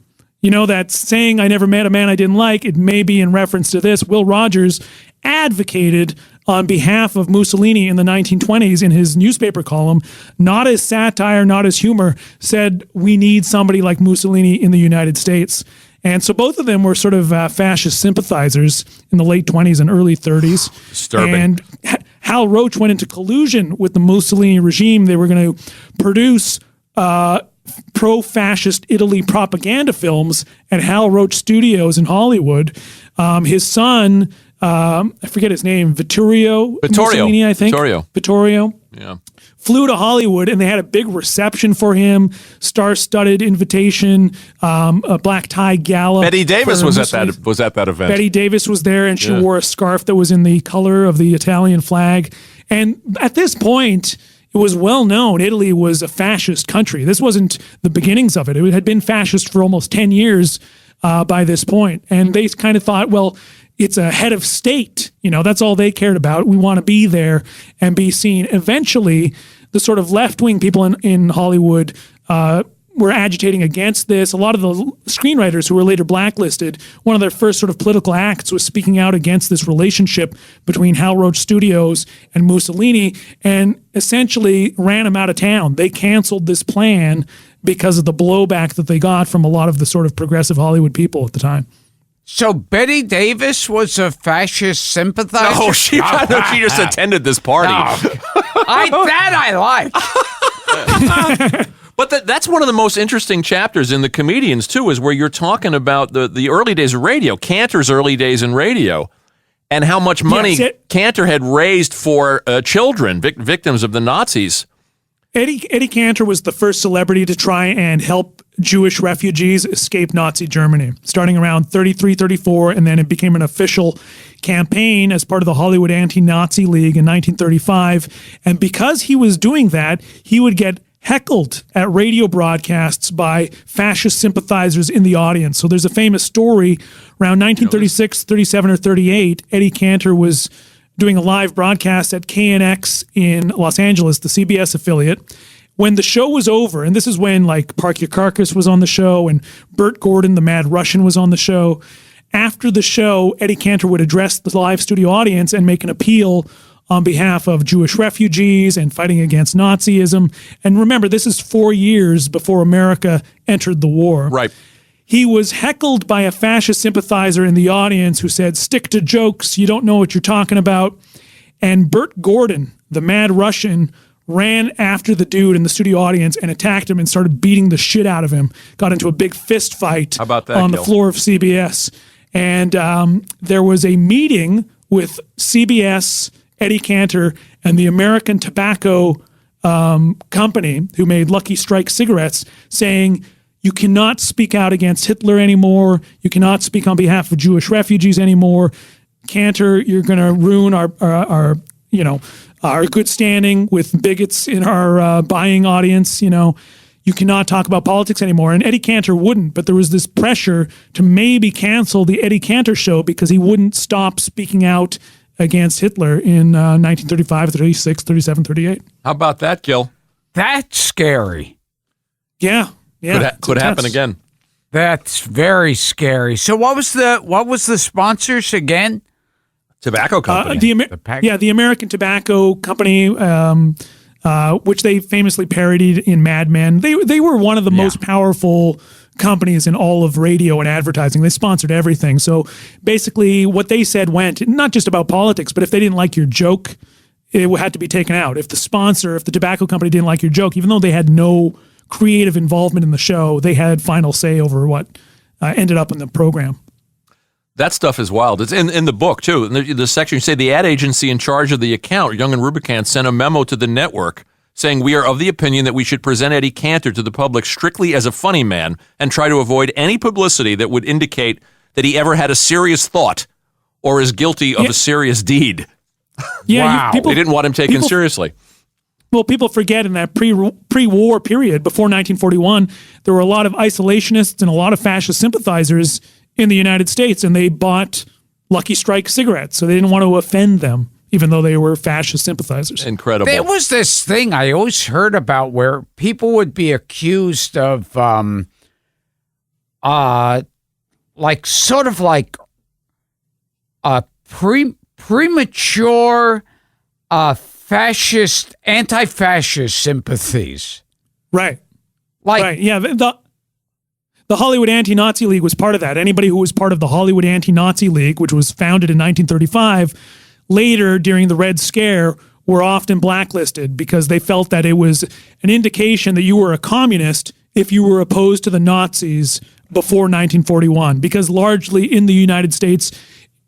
That saying, I never met a man I didn't like, it may be in reference to this. Will Rogers advocated on behalf of Mussolini in the 1920s in his newspaper column, not as satire, not as humor, said, we need somebody like Mussolini in the United States. And so both of them were sort of fascist sympathizers in the late 20s and early 30s. Disturbing. And Hal Roach went into collusion with the Mussolini regime. They were going to produce pro-fascist Italy propaganda films at Hal Roach Studios in Hollywood. His son, I forget his name, Vittorio Mussolini, I think. Vittorio. Yeah. Flew to Hollywood, and they had a big reception for him, star-studded invitation, a black tie gala. Betty Davis was at that event. Betty Davis was there, and she wore a scarf that was in the color of the Italian flag. And at this point, it was well known Italy was a fascist country. This wasn't the beginnings of it. It had been fascist for almost 10 years by this point. And they kind of thought, well, it's a head of state. That's all they cared about. We want to be there and be seen. Eventually, the sort of left-wing people in Hollywood were agitating against this. A lot of the screenwriters who were later blacklisted, one of their first sort of political acts was speaking out against this relationship between Hal Roach Studios and Mussolini, and essentially ran him out of town. They canceled this plan because of the blowback that they got from a lot of the sort of progressive Hollywood people at the time. So Betty Davis was a fascist sympathizer? No, she just attended this party. That I like. But that's one of the most interesting chapters in The Comedians, too, is where you're talking about the early days of radio, Cantor's early days in radio, and how much money Cantor had raised for children, victims of the Nazis. Eddie Cantor was the first celebrity to try and help Jewish refugees escape Nazi Germany, starting around 33, 34, and then it became an official campaign as part of the Hollywood Anti-Nazi League in 1935. And because he was doing that, he would get heckled at radio broadcasts by fascist sympathizers in the audience. So there's a famous story around 1936, 37, or 38. Eddie Cantor was doing a live broadcast at KNX in Los Angeles, the CBS affiliate. When the show was over, and this is when like Park Your Carcass was on the show and Burt Gordon, the Mad Russian, was on the show. After the show, Eddie Cantor would address the live studio audience and make an appeal on behalf of Jewish refugees and fighting against Nazism. And remember, this is 4 years before America entered the war. Right. He was heckled by a fascist sympathizer in the audience who said, "Stick to jokes, you don't know what you're talking about." And Burt Gordon, the Mad Russian, ran after the dude in the studio audience and attacked him and started beating the shit out of him. Got into a big fist fight on the floor of CBS. And there was a meeting with CBS, Eddie Cantor, and the American Tobacco Company, who made Lucky Strike cigarettes, saying, you cannot speak out against Hitler anymore. You cannot speak on behalf of Jewish refugees anymore. Cantor, you're going to ruin our good standing with bigots in our buying audience. You cannot talk about politics anymore. And Eddie Cantor wouldn't, but there was this pressure to maybe cancel the Eddie Cantor show because he wouldn't stop speaking out against Hitler in 1935, 36, 37, 38. How about that, Gil? That's scary. Yeah. Could happen again. That's very scary. So what was the sponsors again? Tobacco company. The American Tobacco Company, which they famously parodied in Mad Men. They were one of the most powerful companies in all of radio and advertising. They sponsored everything. So basically what they said went, not just about politics, but if they didn't like your joke, it had to be taken out. If the tobacco company didn't like your joke, even though they had no creative involvement in the show, they had final say over what ended up in the program. That stuff is wild. It's in the book, too. In the section, you say the ad agency in charge of the account, Young and Rubicam, sent a memo to the network saying, we are of the opinion that we should present Eddie Cantor to the public strictly as a funny man and try to avoid any publicity that would indicate that he ever had a serious thought or is guilty of a serious deed. Yeah, wow. They didn't want him taken seriously. Well, people forget in that pre-war period, before 1941, there were a lot of isolationists and a lot of fascist sympathizers in the United States, and they bought Lucky Strike cigarettes, so they didn't want to offend them, even though they were fascist sympathizers. Incredible. There was this thing I always heard about where people would be accused of, premature fascist, anti-fascist sympathies. Right. Right. Yeah. The Hollywood Anti-Nazi League was part of that. Anybody who was part of the Hollywood Anti-Nazi League, which was founded in 1935, later during the Red Scare, were often blacklisted because they felt that it was an indication that you were a communist if you were opposed to the Nazis before 1941. Because largely in the United States,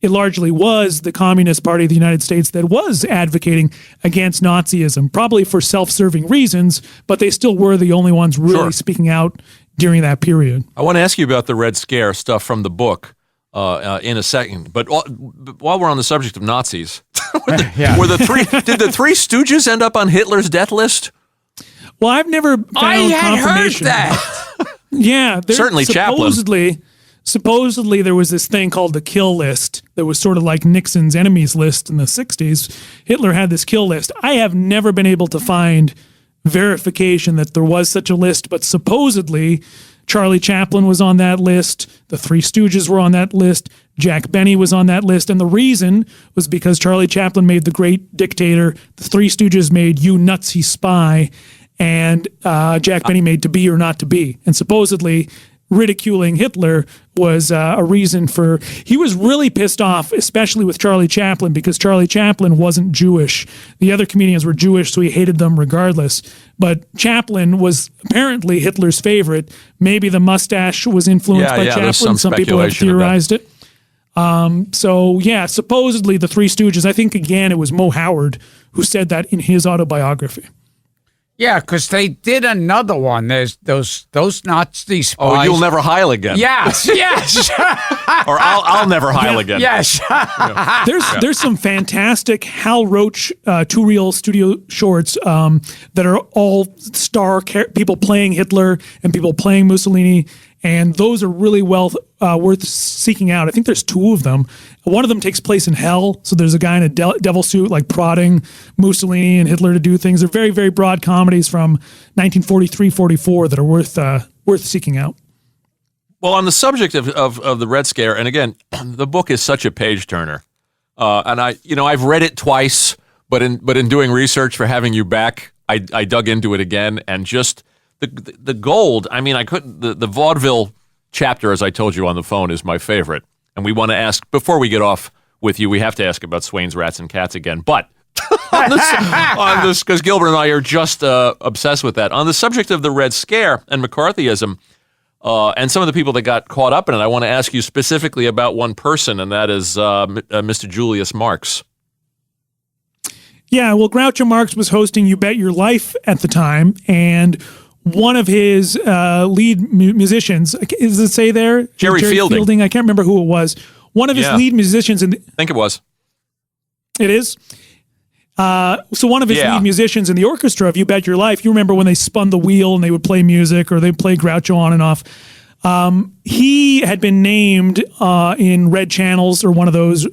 it largely was the Communist Party of the United States that was advocating against Nazism, probably for self-serving reasons, but they still were the only ones really speaking out during that period. I want to ask you about the Red Scare stuff from the book in a second, but while we're on the subject of Nazis, did the Three Stooges end up on Hitler's death list? Well, I've never found confirmation. I had heard that. Yeah. Certainly Chaplin. Supposedly there was this thing called the kill list that was sort of like Nixon's enemies list in the 60s. Hitler had this kill list. I have never been able to find verification that there was such a list, but supposedly Charlie Chaplin was on that list, the Three Stooges were on that list, Jack Benny was on that list, and the reason was because Charlie Chaplin made The Great Dictator, the Three Stooges made You Nutsy Spy, and Jack Benny made To Be or Not to Be. And supposedly ridiculing Hitler was a reason for... He was really pissed off, especially with Charlie Chaplin, because Charlie Chaplin wasn't Jewish. The other comedians were Jewish, so he hated them regardless. But Chaplin was apparently Hitler's favorite. Maybe the mustache was influenced by Chaplin. Some people have theorized it. Supposedly the Three Stooges, I think, again, it was Mo Howard who said that in his autobiography. Yeah, because they did another one. There's those Nazi spies. Oh, You'll Never Heil Again. Yes. Or I'll Never Heil Again. Yes. There's some fantastic Hal Roach two-reel studio shorts that are all people playing Hitler and people playing Mussolini, and those are really well worth seeking out. I think there's two of them. One of them takes place in hell, so there's a guy in a devil suit like prodding Mussolini and Hitler to do things. They're very, very broad comedies from 1943-44 that are worth seeking out. Well, on the subject of the Red Scare, and again, the book is such a page turner, and I've read it twice, but in doing research for having you back, I dug into it again, and just the gold. I mean, I couldn't. The vaudeville chapter, as I told you on the phone, is my favorite, and we want to ask before we get off with you. We have to ask about Swain's Rats and Cats again, but. on this, because Gilbert and I are just obsessed with that. On the subject of the Red Scare and McCarthyism, and some of the people that got caught up in it, I want to ask you specifically about one person, and that is Mr. Julius Marx. Yeah, well, Groucho Marx was hosting You Bet Your Life at the time, and one of his lead musicians, does it say there? Jerry Fielding. I can't remember who it was. One of his lead musicians. I think it was. It is? So one of his lead musicians in the orchestra of You Bet Your Life, you remember when they spun the wheel and they would play music or they'd play Groucho on and off. He had been named in Red Channels or one of those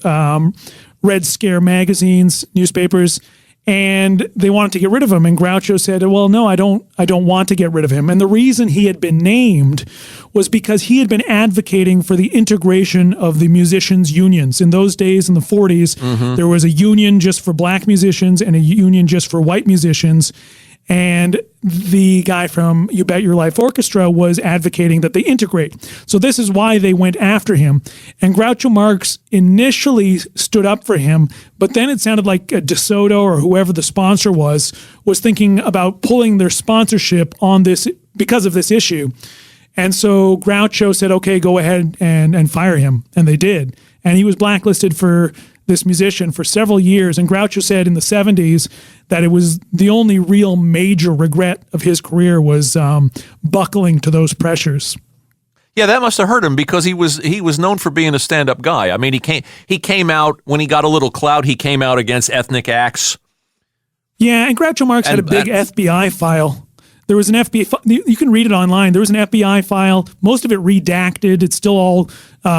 Red Scare magazines, newspapers, and they wanted to get rid of him. And Groucho said, well, no, I don't want to get rid of him. And the reason he had been named was because he had been advocating for the integration of the musicians' unions. In those days, in the 40s, there was a union just for black musicians and a union just for white musicians. And the guy from You Bet Your Life Orchestra was advocating that they integrate. So this is why they went after him. And Groucho Marx initially stood up for him, but then it sounded like DeSoto or whoever the sponsor was thinking about pulling their sponsorship on this because of this issue. And so Groucho said, okay, go ahead and fire him. And they did. And he was blacklisted for this musician for several years. And Groucho said in the 70s that it was the only real major regret of his career was buckling to those pressures. Yeah, that must have hurt him because he was known for being a stand-up guy. I mean, he came out when he got a little clout. He came out against ethnic acts. Yeah, and Groucho Marx had a big FBI file. There was an FBI. You can read it online. There was an FBI file. Most of it redacted. It's still all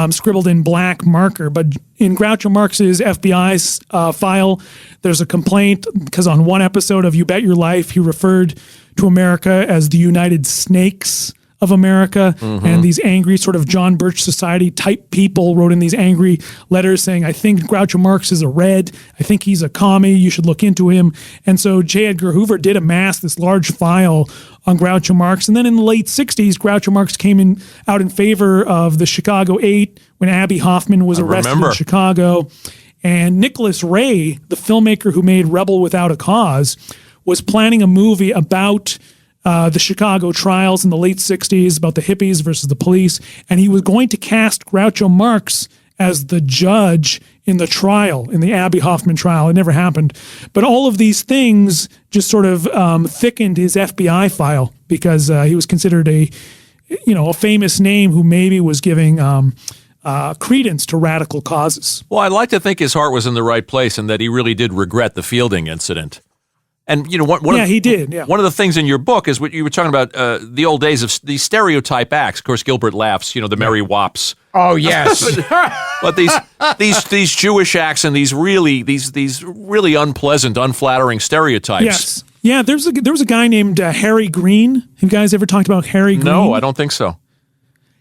scribbled in black marker. But in Groucho Marx's FBI's file, there's a complaint because on one episode of You Bet Your Life, he referred to America as the United Snakes of America, and these angry sort of John Birch Society type people wrote in these angry letters saying, I think Groucho Marx is a red, I think he's a commie, you should look into him. And so J. Edgar Hoover did amass this large file on Groucho Marx. And then in the late 60s, Groucho Marx came out in favor of the Chicago 8 when Abby Hoffman was arrested in Chicago. And Nicholas Ray, the filmmaker who made Rebel Without a Cause, was planning a movie about the Chicago trials in the late 60s about the hippies versus the police, and he was going to cast Groucho Marx as the judge in the trial, in the Abby Hoffman trial. It never happened. But all of these things just sort of thickened his FBI file because he was considered a famous name who maybe was giving credence to radical causes. Well, I'd like to think his heart was in the right place and that he really did regret the Fielding incident. And he did. Yeah. One of the things in your book is what you were talking about the old days of these stereotype acts. Of course, Gilbert laughs. The Merry Wops. Oh yes. But these Jewish acts and these really unpleasant, unflattering stereotypes. Yes. Yeah, there was a guy named Harry Green. Have you guys ever talked about Harry Green? No, I don't think so.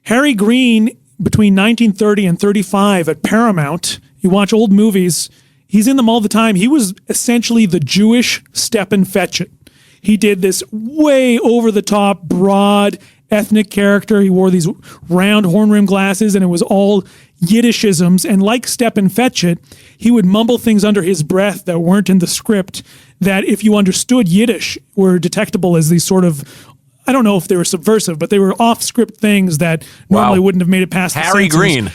Harry Green, between 1930 and 35 at Paramount, you watch old movies, he's in them all the time. He was essentially the Jewish Stepin Fetchit. He did this way over-the-top, broad, ethnic character. He wore these round horn-rimmed glasses, and it was all Yiddishisms. And like Stepin Fetchit, he would mumble things under his breath that weren't in the script that, if you understood Yiddish, were detectable as these sort of, I don't know if they were subversive, but they were off-script things that normally wouldn't have made it past Harry Green.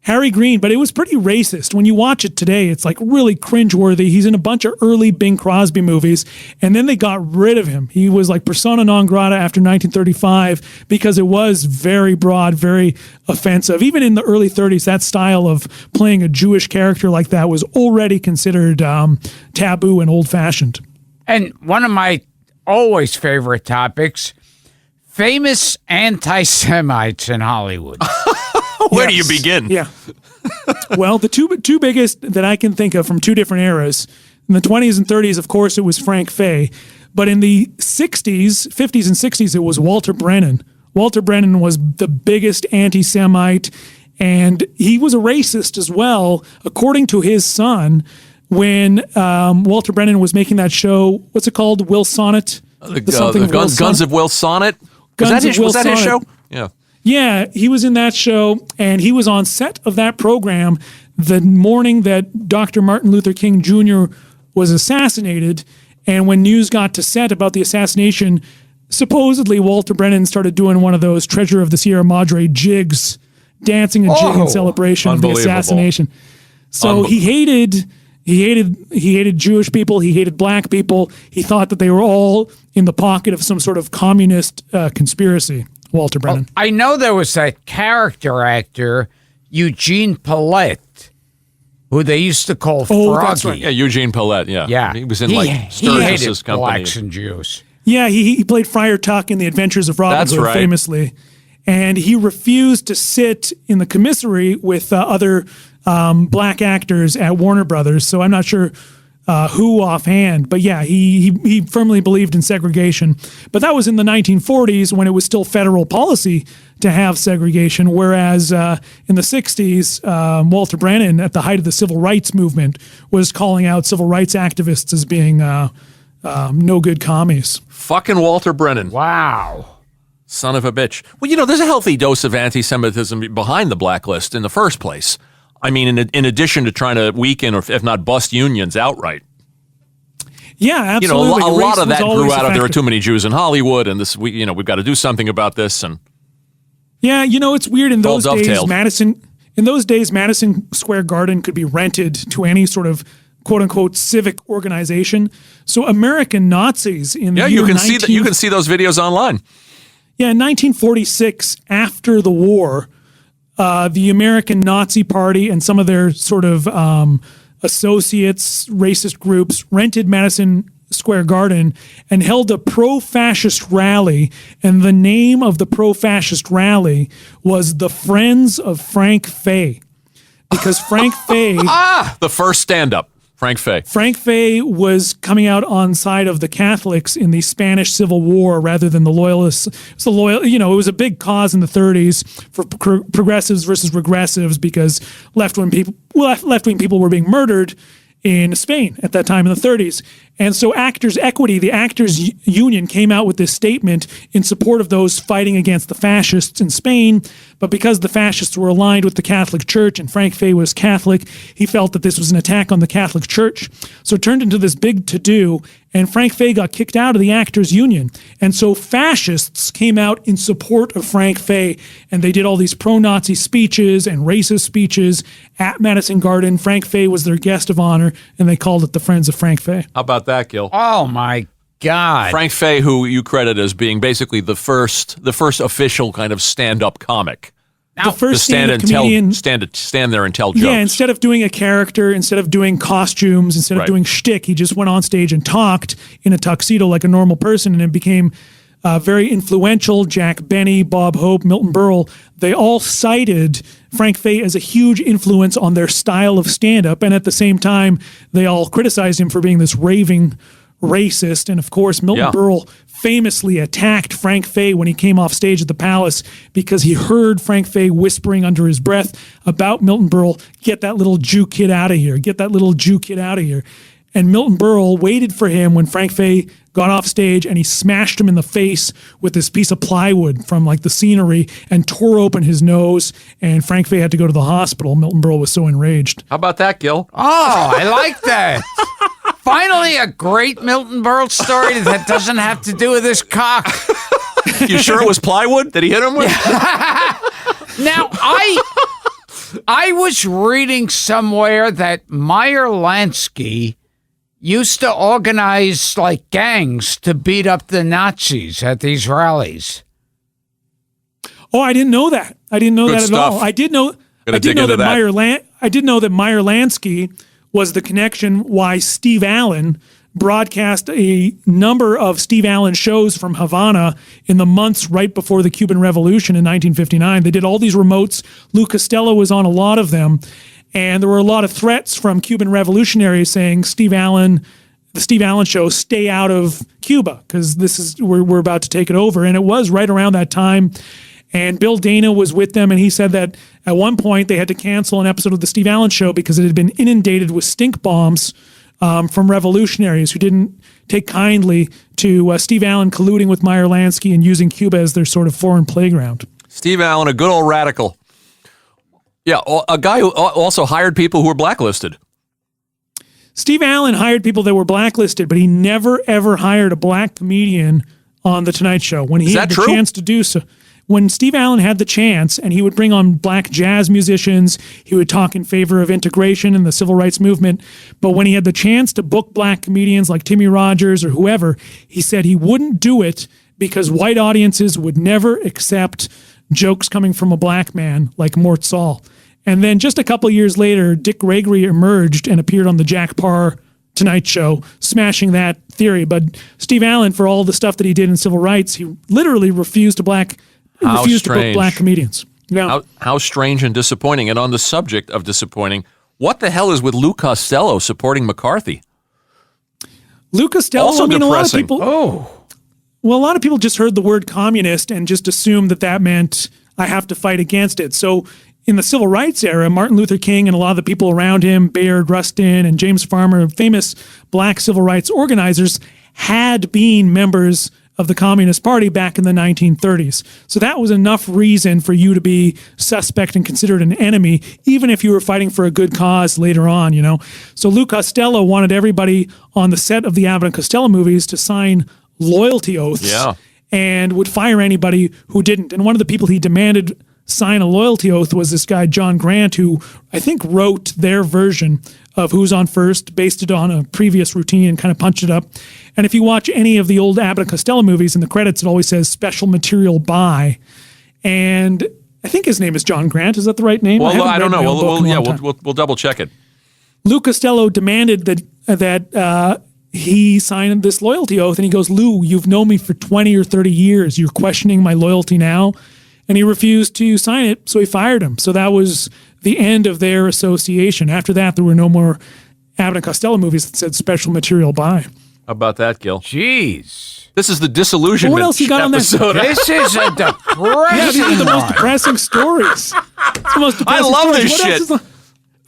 Harry Green, but it was pretty racist. When you watch it today, it's like really cringeworthy. He's in a bunch of early Bing Crosby movies, and then they got rid of him. He was like persona non grata after 1935 because it was very broad, very offensive. Even in the early 30s, that style of playing a Jewish character like that was already considered taboo and old-fashioned. And one of my always favorite topics, famous anti-Semites in Hollywood. Where do you begin? Yeah. Well, the two biggest that I can think of from two different eras, in the 20s and 30s, of course, it was Frank Fay. But in the 60s, 50s and 60s, it was Walter Brennan. Walter Brennan was the biggest anti-Semite, and he was a racist as well, according to his son, when Walter Brennan was making that show. What's it called? Will Sonnet? Guns of Will Sonnet? Was that his show? Yeah. Yeah, he was in that show, and he was on set of that program the morning that Dr. Martin Luther King Jr. was assassinated. And when news got to set about the assassination, supposedly Walter Brennan started doing one of those Treasure of the Sierra Madre jigs, dancing a jig in celebration of the assassination. So he hated Jewish people. He hated black people. He thought that they were all in the pocket of some sort of communist conspiracy. Walter Brennan. Well, I know there was that character actor, Eugene Pallette, who they used to call Froggy. That's right. Yeah, Eugene Pallette, yeah. Yeah. He was in Sturgis's company. Blacks and Jews. Yeah, he played Friar Tuck in The Adventures of Robin Hood, famously. And he refused to sit in the commissary with other black actors at Warner Brothers. So I'm not sure who offhand, but yeah, he firmly believed in segregation. But that was in the 1940s when it was still federal policy to have segregation, whereas in the 60s, Walter Brennan, at the height of the civil rights movement, was calling out civil rights activists as being no good commies. Fucking Walter Brennan. Wow. Son of a bitch. Well, there's a healthy dose of anti-Semitism behind the blacklist in the first place. I mean, in addition to trying to weaken or if not bust unions outright. Yeah, absolutely. A lot of that grew out of there are too many Jews in Hollywood, and we've got to do something about this. And yeah, it's weird in those days. Madison Square Garden could be rented to any sort of quote unquote civic organization. So American Nazis in the year you can see those videos online. Yeah, in 1946, after the war, the American Nazi Party and some of their sort of associates, racist groups, rented Madison Square Garden and held a pro-fascist rally. And the name of the pro-fascist rally was the Friends of Frank Fay. Because Frank Fay... the first stand-up. Frank Fay. Frank Fay was coming out on side of the Catholics in the Spanish Civil War rather than the Loyalists. It was a big cause in the 30s for progressives versus regressives because left-wing people were being murdered in Spain at that time in the 30s. And so Actors Equity, the Actors Union, came out with this statement in support of those fighting against the fascists in Spain. But because the fascists were aligned with the Catholic Church and Frank Fay was Catholic, he felt that this was an attack on the Catholic Church. So it turned into this big to-do, and Frank Fay got kicked out of the Actors Union. And so fascists came out in support of Frank Fay, and they did all these pro-Nazi speeches and racist speeches at Madison Garden. Frank Fay was their guest of honor, and they called it the Friends of Frank Fay. How about that, Gil? Oh, my God. Frank Fay, who you credit as being basically the first official kind of stand-up comic. The first stand-up comedian. Stand there and tell jokes. Yeah, instead of doing a character, instead of doing costumes, instead of doing shtick, he just went on stage and talked in a tuxedo like a normal person, and it became very influential. Jack Benny, Bob Hope, Milton Berle, they all cited Frank Fay as a huge influence on their style of stand-up, and at the same time, they all criticized him for being this raving racist. And of course, Milton Berle famously attacked Frank Fay when he came off stage at the Palace because he heard Frank Fay whispering under his breath about Milton Berle, "Get that little Jew kid out of here. Get that little Jew kid out of here." And Milton Berle waited for him when Frank Fay got off stage, and he smashed him in the face with this piece of plywood from like the scenery and tore open his nose. And Frank Fay had to go to the hospital. Milton Berle was so enraged. How about that, Gil? Oh, I like that. Finally, a great Milton Berle story that doesn't have to do with his cock. You sure it was plywood that he hit him with? Now, I was reading somewhere that Meyer Lansky used to organize like gangs to beat up the Nazis at these rallies. Oh, I didn't know that. I didn't know Good that stuff. at all. I did know that Meyer Lansky was the connection why Steve Allen broadcast a number of Steve Allen shows from Havana in the months right before the Cuban Revolution in 1959. They did all these remotes. Lou Costello was on a lot of them. And there were a lot of threats from Cuban revolutionaries saying, the Steve Allen show, stay out of Cuba because we're about to take it over. And it was right around that time. And Bill Dana was with them, and he said that at one point they had to cancel an episode of the Steve Allen show because it had been inundated with stink bombs from revolutionaries who didn't take kindly to Steve Allen colluding with Meyer Lansky and using Cuba as their sort of foreign playground. Steve Allen, a good old radical. Yeah, a guy who also hired people who were blacklisted. Steve Allen hired people that were blacklisted, but he never, ever hired a black comedian on The Tonight Show. When he had the chance to do so. When Steve Allen had the chance, and he would bring on black jazz musicians, he would talk in favor of integration and the civil rights movement. But when he had the chance to book black comedians like Timmy Rogers or whoever, he said he wouldn't do it because white audiences would never accept jokes coming from a black man like Mort Saul. And then just a couple years later, Dick Gregory emerged and appeared on the Jack Parr Tonight Show, smashing that theory. But Steve Allen, for all the stuff that he did in civil rights, he literally refused to book black comedians. Yeah. How strange and disappointing. And on the subject of disappointing, what the hell is with Lou Costello supporting McCarthy? Lou Costello, also depressing. A lot of people. Well, a lot of people just heard the word communist and just assumed that meant I have to fight against it. So in the civil rights era, Martin Luther King and a lot of the people around him, Bayard Rustin and James Farmer, famous black civil rights organizers, had been members of the Communist Party back in the 1930s. So that was enough reason for you to be suspect and considered an enemy, even if you were fighting for a good cause later on, you know. So Lou Costello wanted everybody on the set of the Abbott and Costello movies to sign loyalty oaths and would fire anybody who didn't. And one of the people he demanded sign a loyalty oath was this guy, John Grant, who I think wrote their version of Who's on First, based it on a previous routine and kind of punched it up. And if you watch any of the old Abbott and Costello movies, in the credits, it always says special material by. And I think his name is John Grant. Is that the right name? Well, I don't know. We'll double check it. Lou Costello demanded that he signed this loyalty oath, and he goes, "Lou, you've known me for 20 or 30 years. You're questioning my loyalty now?" And he refused to sign it, so he fired him. So that was the end of their association. After that, there were no more Abbott and Costello movies that said special material by. How about that, Gil? Jeez. This is the disillusionment what else you got episode. On that? This is a depressing these are the most depressing stories. The most depressing I love stories. this shit.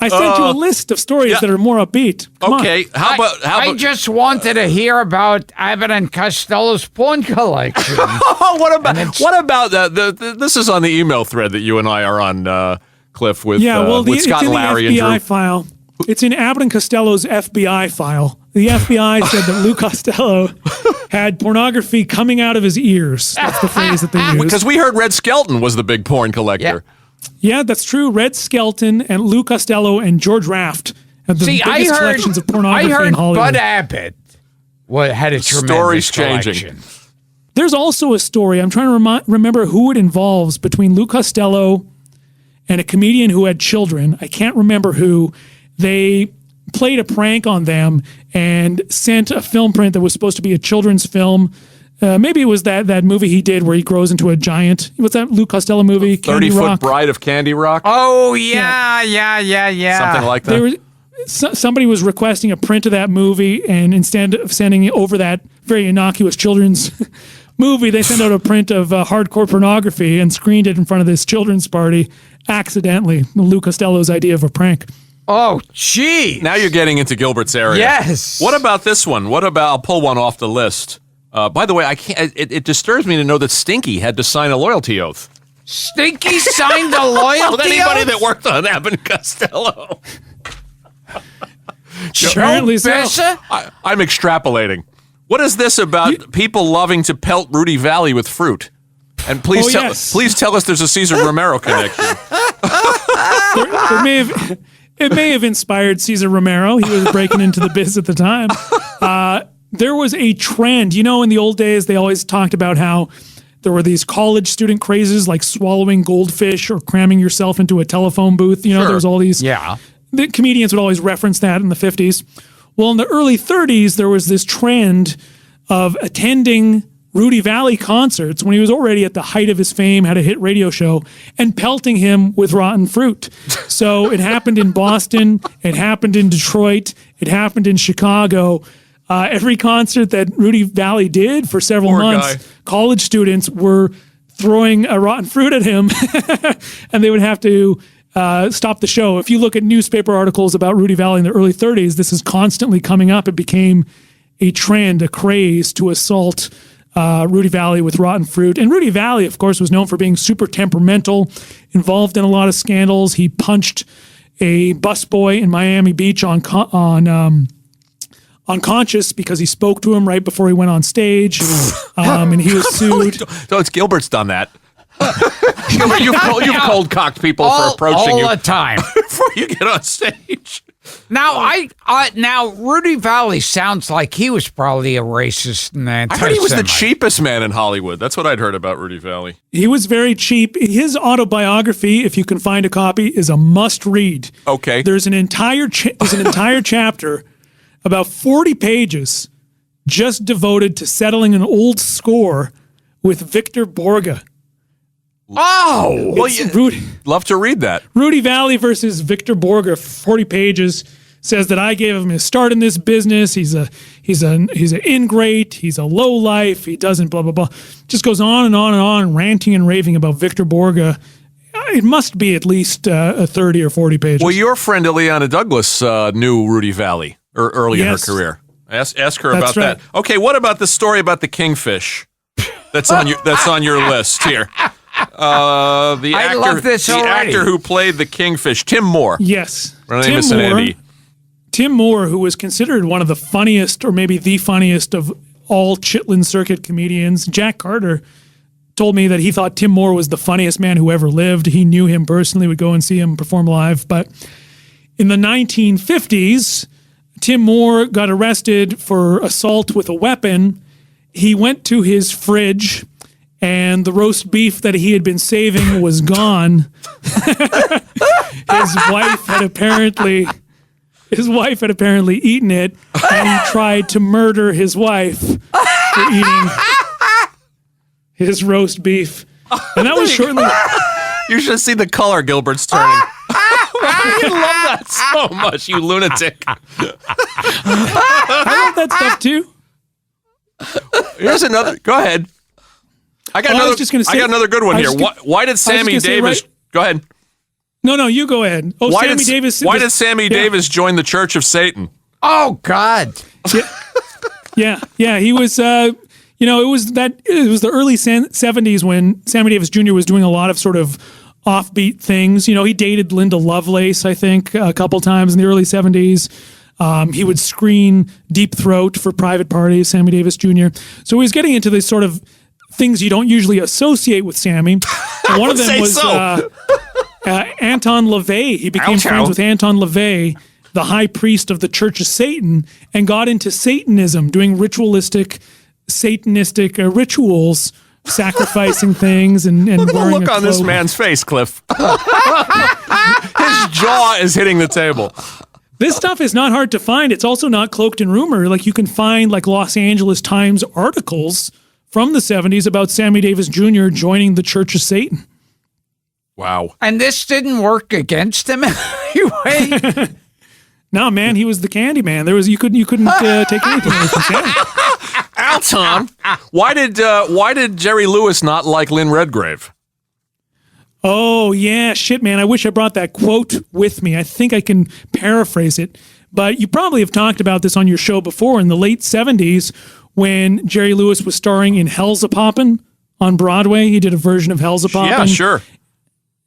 I sent you a list of stories that are more upbeat. Come on. How about I just wanted to hear about Abbott and Costello's porn collection. what about this is on the email thread that you and I are on, Kliph, with Scott and Larry and Drew. It's in the FBI file. It's in Abbott and Costello's FBI file. The FBI said that Lou Costello had pornography coming out of his ears. That's the phrase that they used. Because we heard Red Skelton was the big porn collector. Yeah, that's true. Red Skelton and Lou Costello and George Raft have the biggest collections of pornography in Hollywood. Bud Abbott had a tremendous collection. There's also a story. I'm trying to remember who it involves between Lou Costello and a comedian who had children. I can't remember who. They played a prank on them and sent a film print that was supposed to be a children's film. Maybe it was that movie he did where he grows into a giant. What's that Lou Costello movie? 30-Foot Bride of Candy Rock? Oh, yeah. Something like that. somebody was requesting a print of that movie, and instead of sending it over that very innocuous children's movie, they sent out a print of hardcore pornography and screened it in front of this children's party accidentally. Lou Costello's idea of a prank. Oh, gee. Now you're getting into Gilbert's area. Yes. What about this one? I'll pull one off the list. By the way, I can't. It disturbs me to know that Stinky had to sign a loyalty oath. Stinky signed a loyalty With anybody oath? that worked on Abbott and Costello. Apparently so. I'm extrapolating. What is this about people loving to pelt Rudy Valley with fruit? And please tell us there's a Cesar Romero connection. It may have inspired Cesar Romero. He was breaking into the biz at the time. There was a trend. You know, in the old days, they always talked about how there were these college student crazes like swallowing goldfish or cramming yourself into a telephone booth. You know, there was all these. Yeah. The comedians would always reference that in the 50s. Well, in the early 30s, there was this trend of attending Rudy Valley concerts when he was already at the height of his fame, had a hit radio show, and pelting him with rotten fruit. So it happened in Boston, it happened in Detroit, it happened in Chicago. Every concert that Rudy Valley did for several months, college students were throwing a rotten fruit at him, and they would have to stop the show. If you look at newspaper articles about Rudy Valley in the early 30s, this is constantly coming up. It became a trend, a craze to assault Rudy Valley with rotten fruit. And Rudy Valley, of course, was known for being super temperamental, involved in a lot of scandals. He punched a busboy in Miami Beach unconscious because he spoke to him right before he went on stage, and he was sued. Gilbert's done that. Gilbert, you've cold-cocked people for approaching you all the time before you get on stage. Now, now Rudy Valley sounds like he was probably a racist and I heard he was the cheapest man in Hollywood. That's what I'd heard about Rudy Valley. He was very cheap. His autobiography, if you can find a copy, is a must-read. Okay. There's an entire chapter, about 40 pages, just devoted to settling an old score with Victor Borge. Oh, well, love to read that. Rudy Valley versus Victor Borge, 40 pages, says that I gave him his start in this business. He's an ingrate. He's a lowlife. He doesn't blah blah blah. Just goes on and on and on, ranting and raving about Victor Borge. It must be at least 30 or 40 pages. Well, your friend Ileana Douglas knew Rudy Valley early in her career. Ask her about that. Okay, what about the story about the kingfish? That's on your list here. The actor who played the kingfish, Tim Moore. Yes, Tim Moore, who was considered one of the funniest, or maybe the funniest of all Chitlin Circuit comedians. Jack Carter told me that he thought Tim Moore was the funniest man who ever lived. He knew him personally, would go and see him perform live. But in the 1950s, Tim Moore got arrested for assault with a weapon. He went to his fridge, and the roast beef that he had been saving was gone. His wife had apparently eaten it, and he tried to murder his wife for eating his roast beef. And that was shortly. You should see the color Gilbert's turning. I love that so much, you lunatic. I love that stuff too. Here's another. Go ahead. I got another good one here. Why did Sammy Davis? Go ahead. No, you go ahead. Oh, why did Sammy Davis join the Church of Satan? Oh God. Yeah. He was. It was the early 70s when Sammy Davis Jr. was doing a lot of sort of offbeat things. You know, he dated Linda Lovelace, I think, a couple times in the early 70s. He would screen Deep Throat for private parties, Sammy Davis Jr. So he was getting into these sort of things you don't usually associate with Sammy. And one of them was Anton LaVey. He became friends with Anton LaVey, the high priest of the Church of Satan, and got into Satanism, doing ritualistic, Satanistic rituals, sacrificing things and Look at the wearing look on this man's face, Kliph. His jaw is hitting the table. This stuff is not hard to find. It's also not cloaked in rumor. Like, you can find like Los Angeles Times articles from the 70s about Sammy Davis Jr. joining the Church of Satan. Wow. And this didn't work against him anyway. No, man, he was the candy man. You couldn't take anything away from Santa. Alton, why did Jerry Lewis not like Lynn Redgrave? Oh, yeah, shit, man. I wish I brought that quote with me. I think I can paraphrase it. But you probably have talked about this on your show before in the late 70s when Jerry Lewis was starring in Hellzapoppin' on Broadway. He did a version of Hellzapoppin'. Yeah, sure.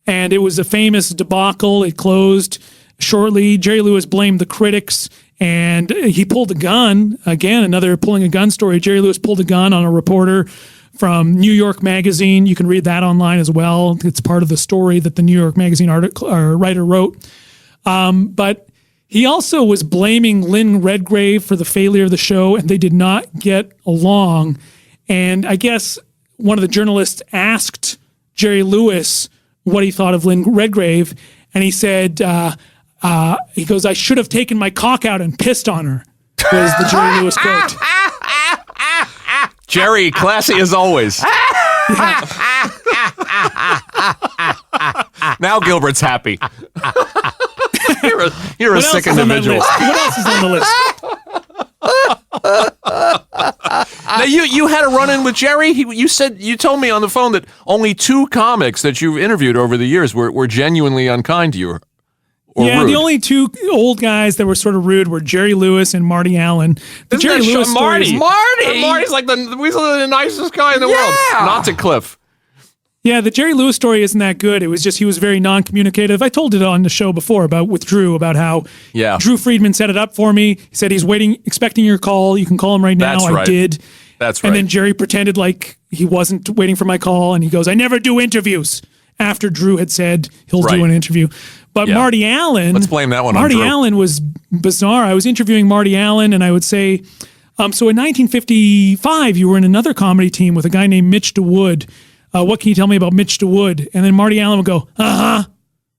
And it was a famous debacle. It closed shortly. Jerry Lewis blamed the critics, and he pulled a gun. Again, another pulling a gun story. Jerry Lewis pulled a gun on a reporter from New York Magazine. You can read that online as well. It's part of the story that the New York Magazine writer wrote. But he also was blaming Lynn Redgrave for the failure of the show, and they did not get along. And I guess one of the journalists asked Jerry Lewis what he thought of Lynn Redgrave, and he said, he goes, "I should have taken my cock out and pissed on her," was the Jerry Lewis quote. Jerry, classy as always. Now Gilbert's happy. You're a sick individual. What else is on the list? Now you had a run-in with Jerry. You told me on the phone that only 2 comics that you've interviewed over the years were genuinely unkind to you. Yeah, rude. The only 2 old guys that were sort of rude were Jerry Lewis and Marty Allen. The Jerry Lewis story Marty's like the nicest guy in the world. Not to Kliph. Yeah, the Jerry Lewis story isn't that good. It was just he was very non-communicative. I told it on the show before with Drew about how Drew Friedman set it up for me. He said he's waiting, expecting your call. You can call him right now. That's right. I did. That's right. And then Jerry pretended like he wasn't waiting for my call, and he goes, "I never do interviews." After Drew had said he'll do an interview. But Marty Allen... Let's blame that one on Marty Drew. Allen was bizarre. I was interviewing Marty Allen, and I would say, so in 1955, you were in another comedy team with a guy named Mitch DeWood. What can you tell me about Mitch DeWood? And then Marty Allen would go,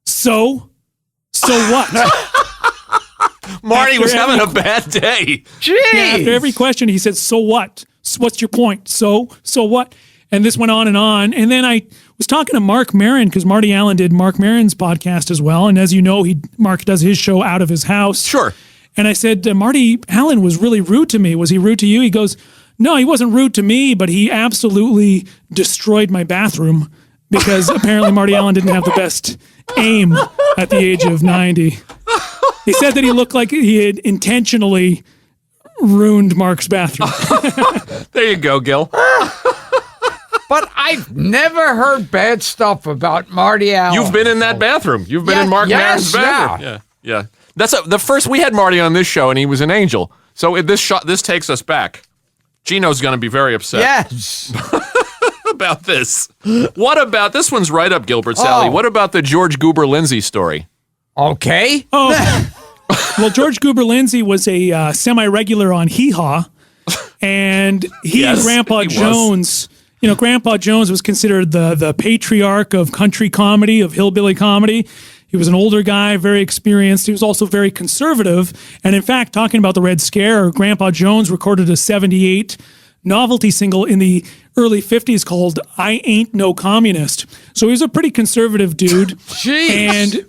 so what? Marty was having a bad day. Jeez. Yeah, after every question, he said, so what? What's your point? So what? And this went on. And then I was talking to Mark Maron because Marty Allen did Mark Maron's podcast as well. And as you know, Mark does his show out of his house. Sure. And I said, Marty Allen was really rude to me. Was he rude to you? He goes, no, he wasn't rude to me, but he absolutely destroyed my bathroom because apparently Marty Allen didn't have the best aim at the age of 90. He said that he looked like he had intentionally ruined Mark's bathroom. There you go, Gil. But I've never heard bad stuff about Marty Allen. You've been in that bathroom. You've been in Mark Maron's bathroom. Yeah. That's the first we had Marty on this show, and he was an angel. So this takes us back. Gino's going to be very upset. Yes. About this. What about this one's right up Gilbert's alley? What about the George Goober Lindsay story? Okay. Oh, well, George Goober Lindsay was a semi-regular on Hee Haw, and and Grandpa Jones. You know, Grandpa Jones was considered the patriarch of country comedy, of hillbilly comedy. He was an older guy, very experienced. He was also very conservative. And in fact, talking about the Red Scare, Grandpa Jones recorded a 78 novelty single in the early 50s called I Ain't No Communist. So he was a pretty conservative dude. Jeez. And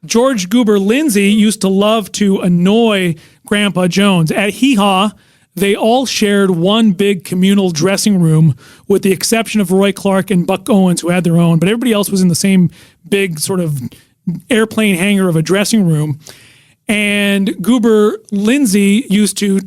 George Goober Lindsay used to love to annoy Grandpa Jones. At Hee Haw, they all shared one big communal dressing room with the exception of Roy Clark and Buck Owens, who had their own. But everybody else was in the same big sort of airplane hangar of a dressing room. And Goober Lindsay used to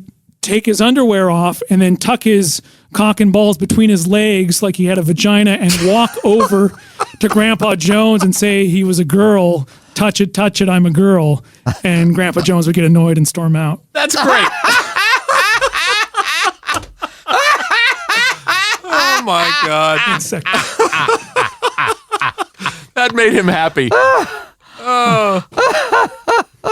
take his underwear off and then tuck his cock and balls between his legs like he had a vagina and walk over to Grandpa Jones and say he was a girl. Touch it, I'm a girl. And Grandpa Jones would get annoyed and storm out. That's great. Oh my God. That made him happy.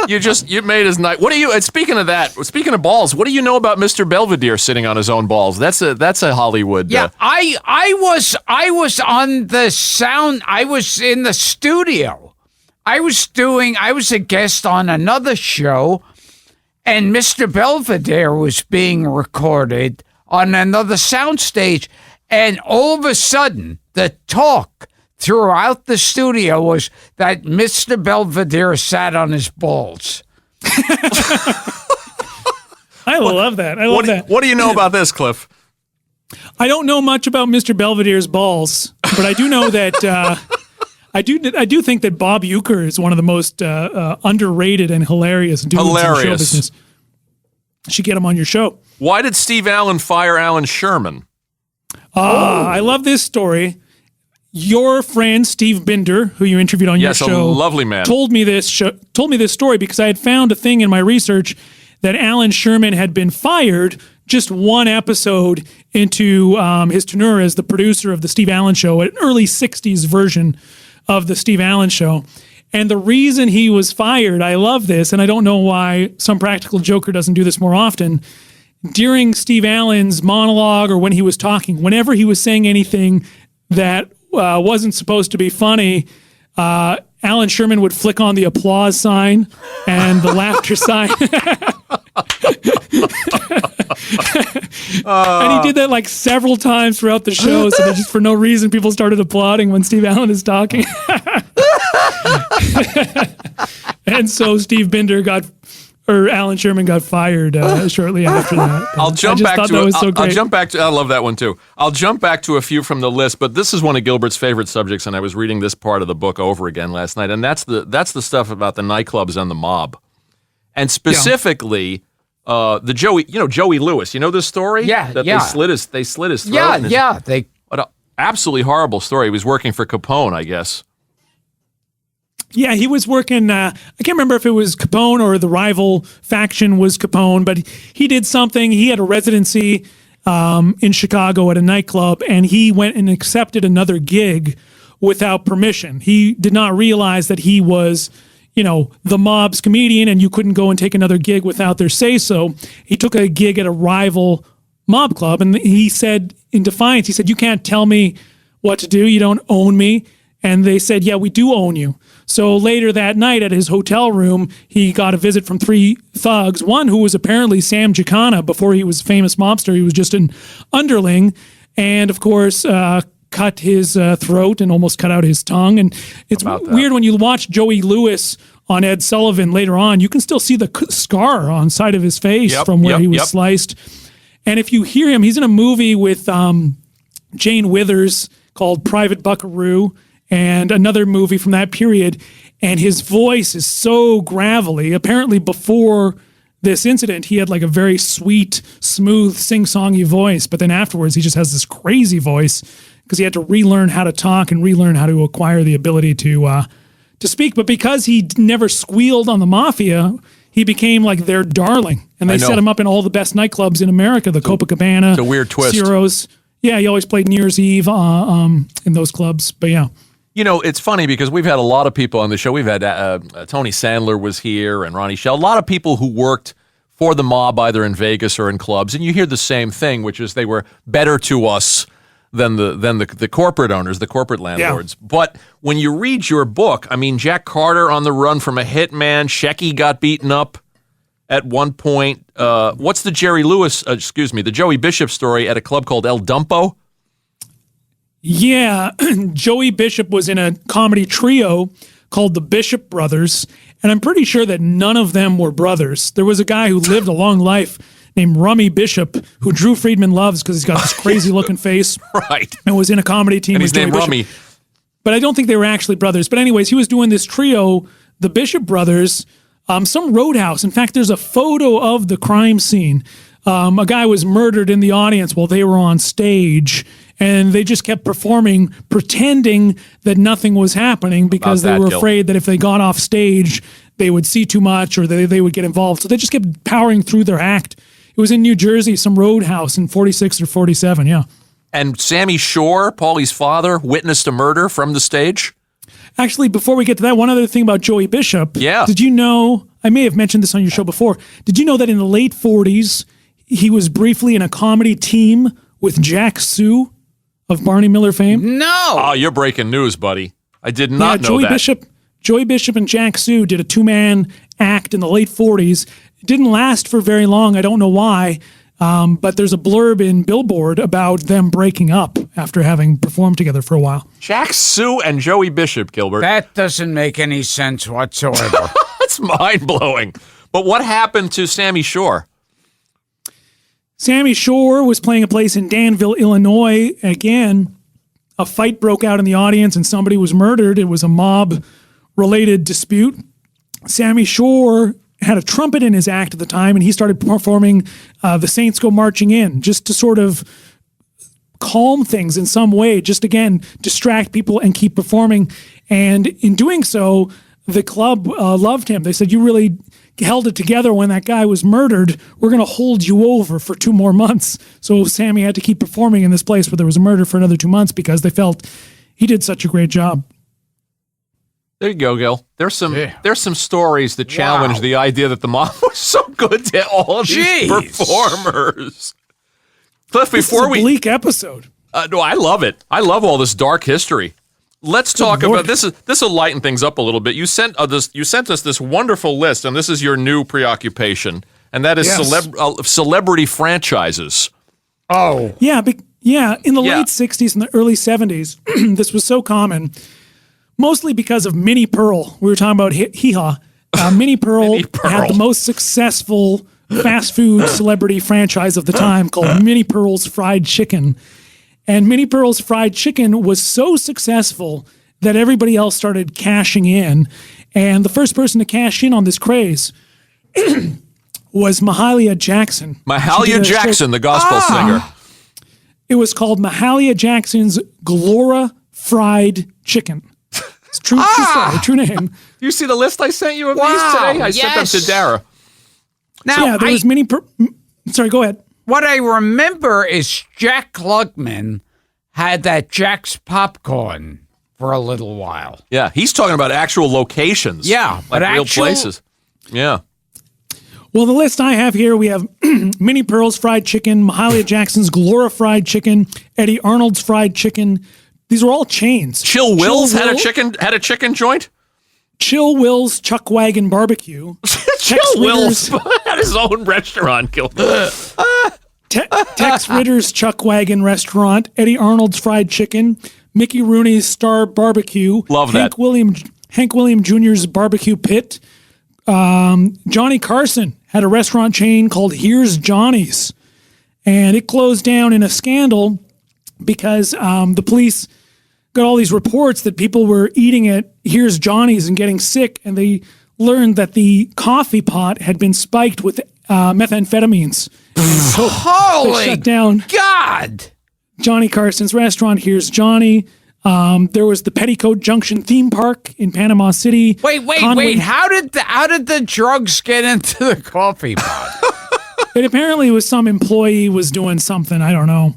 You made his night. What do you? Speaking of that, speaking of balls, what do you know about Mr. Belvedere sitting on his own balls? That's a Hollywood. Yeah, I was on the sound. I was in the studio. I was a guest on another show, and Mr. Belvedere was being recorded on another soundstage, and all of a sudden, the talk throughout the studio was that Mr. Belvedere sat on his balls. I love that. I love that. What do you know about this, Kliph? I don't know much about Mr. Belvedere's balls, but I do know that I do think that Bob Uecker is one of the most underrated and hilarious dudes in show business. Should get him on your show. Why did Steve Allen fire Alan Sherman? I love this story. Your friend Steve Binder, who you interviewed on your show, a lovely man, told me this story because I had found a thing in my research that Alan Sherman had been fired just one episode into his tenure as the producer of the Steve Allen Show, an early 60s version of the Steve Allen Show. And the reason he was fired, I love this, and I don't know why some practical joker doesn't do this more often. During Steve Allen's monologue or when he was talking, whenever he was saying anything that wasn't supposed to be funny, Alan Sherman would flick on the applause sign and the laughter sign. And he did that like several times throughout the show, so that just for no reason people started applauding when Steve Allen is talking. And so Alan Sherman got fired shortly after that. I'll jump back to I love that one too. I'll jump back to a few from the list, but this is one of Gilbert's favorite subjects, and I was reading this part of the book over again last night, and that's the stuff about the nightclubs and the mob. And specifically the Joey Lewis. You know this story? Yeah, They slit his throat. Yeah. What an absolutely horrible story. He was working for Capone, I guess. Yeah, he was working, I can't remember if it was Capone or the rival faction was Capone, but he did something. He had a residency in Chicago at a nightclub, and he went and accepted another gig without permission. He did not realize that he was, the mob's comedian, and you couldn't go and take another gig without their say-so. He took a gig at a rival mob club, and he said, in defiance, he said, "You can't tell me what to do. You don't own me." And they said, "Yeah, we do own you." So later that night at his hotel room, he got a visit from three thugs, one who was apparently Sam Giancana. Before he was a famous mobster, he was just an underling, and of course cut his throat and almost cut out his tongue. And it's weird when you watch Joey Lewis on Ed Sullivan later on, you can still see the scar on the side of his face from where he was sliced. And if you hear him, he's in a movie with Jane Withers called Private Buckaroo, and another movie from that period, and his voice is so gravelly. Apparently before this incident, he had like a very sweet, smooth, sing-songy voice, but then afterwards he just has this crazy voice because he had to relearn how to talk and relearn how to acquire the ability to speak. But because he never squealed on the Mafia, he became like their darling, and they set him up in all the best nightclubs in America, the Copacabana, it's a weird twist. Ciro's. Yeah, he always played New Year's Eve in those clubs, but yeah. It's funny because we've had a lot of people on the show. We've had Tony Sandler was here and Ronnie Shell. A lot of people who worked for the mob either in Vegas or in clubs. And you hear the same thing, which is they were better to us than the corporate owners, the corporate landlords. Yeah. But when you read your book, I mean, Jack Carter on the run from a hitman. Shecky got beaten up at one point. What's the the Joey Bishop story at a club called El Dumpo? Yeah, Joey Bishop was in a comedy trio called the Bishop Brothers, and I'm pretty sure that none of them were brothers. There was a guy who lived a long life named Rummy Bishop, who Drew Friedman loves because he's got this crazy-looking face. Right. And was in a comedy team and with Joey Bishop. Rummy. But I don't think they were actually brothers. But anyways, he was doing this trio, the Bishop Brothers, some roadhouse. In fact, there's a photo of the crime scene. A guy was murdered in the audience while they were on stage, and they just kept performing, pretending that nothing was happening because they were afraid that if they got off stage, they would see too much or they would get involved. So they just kept powering through their act. It was in New Jersey, some roadhouse in 46 or 47, yeah. And Sammy Shore, Paulie's father, witnessed a murder from the stage? Actually, before we get to that, one other thing about Joey Bishop. Yeah. Did you know, I may have mentioned this on your show before, did you know that in the late 40s, he was briefly in a comedy team with Jack Sue of Barney Miller fame? No. Oh, you're breaking news, buddy. I did not know that. Joey Bishop and Jack Sue did a two-man act in the late 40s. It didn't last for very long. I don't know why, but there's a blurb in Billboard about them breaking up after having performed together for a while. Jack Sue and Joey Bishop, Gilbert. That doesn't make any sense whatsoever. It's mind-blowing. But what happened to Sammy Shore? Sammy Shore was playing a place in Danville, Illinois. Again, a fight broke out in the audience and somebody was murdered. It was a mob-related dispute. Sammy Shore had a trumpet in his act at the time, and he started performing The Saints Go Marching In, just to sort of calm things in some way, just again, distract people and keep performing. And in doing so, the club loved him. They said, you really held it together when that guy was murdered. We're going to hold you over for 2 more months. So Sammy had to keep performing in this place where there was a murder for another 2 months because they felt he did such a great job. There you go, Gil. There's some stories that challenge the idea that the mob was so good to all of these performers. Kliph, before this is a bleak episode. No, I love it. I love all this dark history. Let's talk about this. This will lighten things up a little bit. You sent us this wonderful list, and this is your new preoccupation, and that is celebrity franchises. Oh, yeah, in the late '60s and the early '70s, this was so common, mostly because of Minnie Pearl. We were talking about Hee-Haw. Minnie Pearl had the most successful fast food celebrity franchise of the time called Minnie Pearl's Fried Chicken. And Minnie Pearl's Fried Chicken was so successful that everybody else started cashing in. And the first person to cash in on this craze was Mahalia Jackson. Mahalia Jackson, the gospel singer. It was called Mahalia Jackson's Glora Fried Chicken. It's true story, true name. You see the list I sent you of these today? I sent them to Dara. Now, there was sorry, go ahead. What I remember is Jack Klugman had that Jack's Popcorn for a little while. Yeah, he's talking about actual locations. Yeah, like real places. Yeah. Well, the list I have here, we have Minnie Pearl's Fried Chicken, Mahalia Jackson's Glora Fried Chicken, Eddie Arnold's Fried Chicken. These are all chains. Chill Will's had a chicken joint? Chill Will's Chuck Wagon Barbecue. Chill Will's had his own restaurant. Tex Ritter's Chuck Wagon Restaurant, Eddie Arnold's Fried Chicken, Mickey Rooney's Star Barbecue. Love Hank William Jr.'s Barbecue Pit. Johnny Carson had a restaurant chain called Here's Johnny's. And it closed down in a scandal because the police got all these reports that people were eating at Here's Johnny's and getting sick, and they learned that the coffee pot had been spiked with methamphetamines. So Holy they shut down God! Johnny Carson's restaurant, Here's Johnny. There was the Petticoat Junction theme park in Panama City. Wait! How did the drugs get into the coffee pot? It apparently was some employee was doing something. I don't know.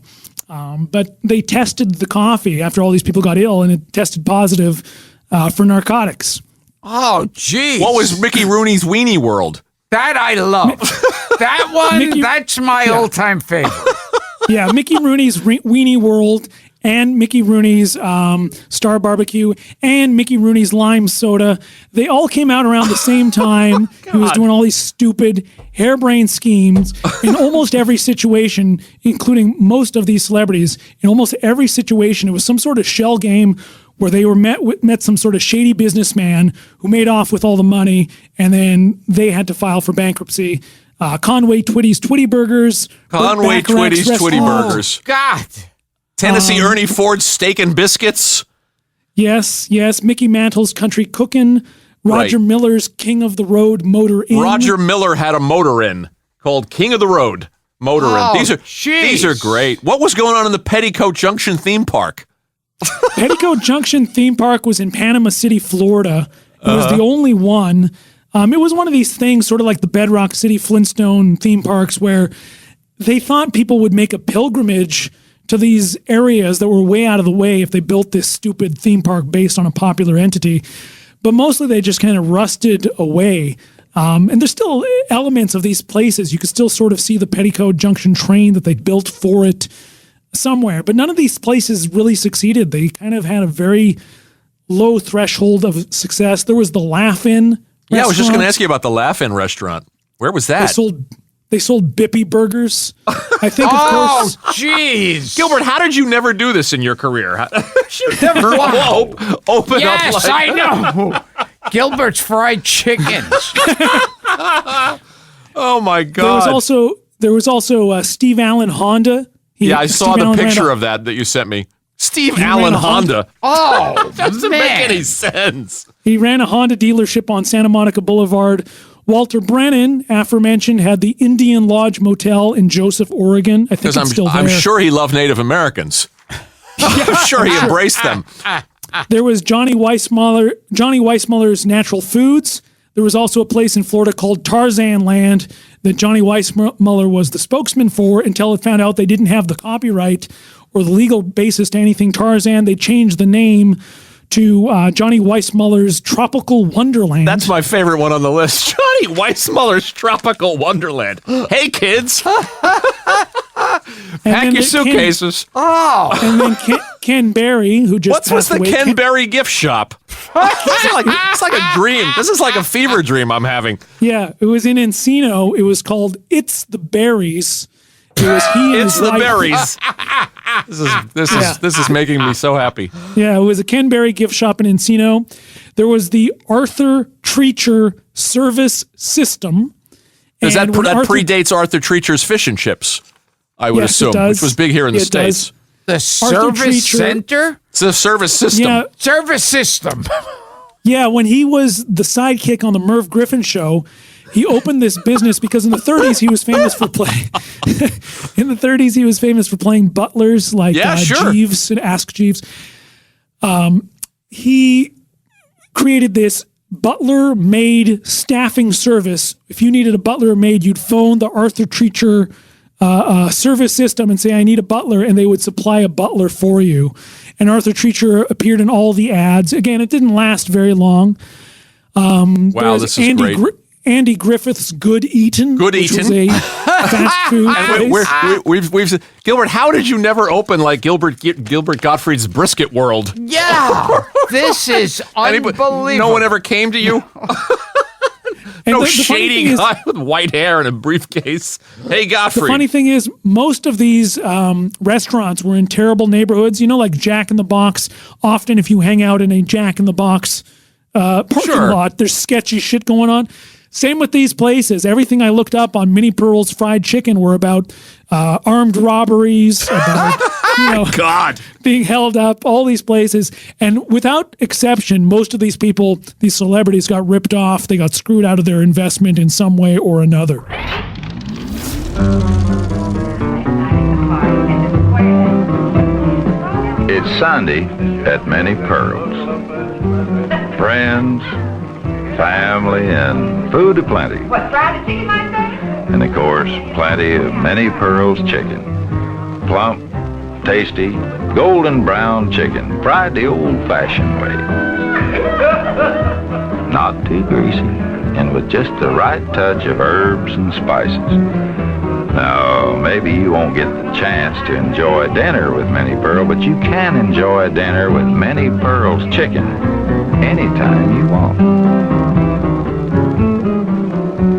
But they tested the coffee after all these people got ill, and it tested positive for narcotics. Oh, geez. What was Mickey Rooney's Weenie World? That I love. That one, that's my all-time favorite. Yeah, Mickey Rooney's Weenie World and Mickey Rooney's Star Barbecue and Mickey Rooney's Lime Soda. They all came out around the same time. He was doing all these stupid, harebrained schemes in almost every situation, including most of these celebrities. In almost every situation, it was some sort of shell game where they were met some sort of shady businessman who made off with all the money, and then they had to file for bankruptcy. Conway Twitty's Twitty Burgers. Conway Twitty's Twitty Burgers. God. Tennessee Ernie Ford's Steak and Biscuits. Yes. Mickey Mantle's Country Cookin'. Roger Miller's King of the Road Motor Inn. Roger Miller had a motor inn called King of the Road Motor Inn. These are great. What was going on in the Petticoat Junction theme park? Petticoat Junction theme park was in Panama City, Florida. It was the only one. It was one of these things, sort of like the Bedrock City Flintstone theme parks, where they thought people would make a pilgrimage to these areas that were way out of the way if they built this stupid theme park based on a popular entity. But mostly they just kind of rusted away. And there's still elements of these places. You could still sort of see the Petticoat Junction train that they built for it somewhere. But none of these places really succeeded. They kind of had a very low threshold of success. There was the Laugh-In. Yeah, I was just going to ask you about the Laugh-In restaurant. Where was that? They sold Bippy burgers. I think, of course. Oh, jeez. Gilbert, how did you never do this in your career? You never open up like I know. Gilbert's Fried Chickens. Oh my God! There was also Steve Allen Honda. I saw the picture of that you sent me. Steve Allen Honda. Oh, Doesn't make any sense. He ran a Honda dealership on Santa Monica Boulevard. Walter Brennan, aforementioned, had the Indian Lodge Motel in Joseph, Oregon. I think it's still there. I'm sure he loved Native Americans. I'm sure he embraced them. There was Johnny Weissmuller's Natural Foods. There was also a place in Florida called Tarzan Land that Johnny Weissmuller was the spokesman for until it found out they didn't have the copyright or the legal basis to anything Tarzan. They changed the name to Johnny Weissmuller's Tropical Wonderland. That's my favorite one on the list. Johnny Weissmuller's Tropical Wonderland. Hey, kids. Pack your suitcases. And then Ken Berry, who just What's the away. Ken Berry gift shop? It's like a dream. This is like a fever dream I'm having. Yeah, it was in Encino. It was called It's the Berries. It was he and It's his the wife. berries. This is making me so happy. Yeah, it was a Ken Berry gift shop in Encino. There was the Arthur Treacher Service System. That predates Arthur Treacher's Fish and Chips, I would assume, which was big here in the States. The service center? It's a service system. Yeah. Service system. Yeah, when he was the sidekick on the Merv Griffin show, he opened this business because in the 30s he was famous for playing. In the 30s he was famous for playing butlers like Jeeves and Ask Jeeves. He created this butler-maid staffing service. If you needed a butler or maid, you'd phone the Arthur Treacher service system and say, I need a butler, and they would supply a butler for you. And Arthur Treacher appeared in all the ads. Again, it didn't last very long. Wow, this is great. Andy Griffith's Good Eatin'. Which was a fast food place. We've Gilbert, how did you never open like Gilbert Gottfried's Brisket World? Yeah, this is unbelievable. No one ever came to you? No shady guy with white hair and a briefcase. Hey, Gottfried. The funny thing is, most of these restaurants were in terrible neighborhoods. You know, like Jack in the Box. Often if you hang out in a Jack in the Box parking lot, there's sketchy shit going on. Same with these places. Everything I looked up on Minnie Pearl's Fried Chicken were about armed robberies, about being held up, all these places. And without exception, most of these people, these celebrities got ripped off. They got screwed out of their investment in some way or another. It's Sunday at Minnie Pearl's. Friends, family, and food aplenty. What, fried chicken, my say? And of course, plenty of Minnie Pearl's chicken. Plump, tasty, golden brown chicken, fried the old-fashioned way. Not too greasy, and with just the right touch of herbs and spices. Now, maybe you won't get the chance to enjoy dinner with Minnie Pearl, but you can enjoy dinner with Minnie Pearl's chicken anytime you want.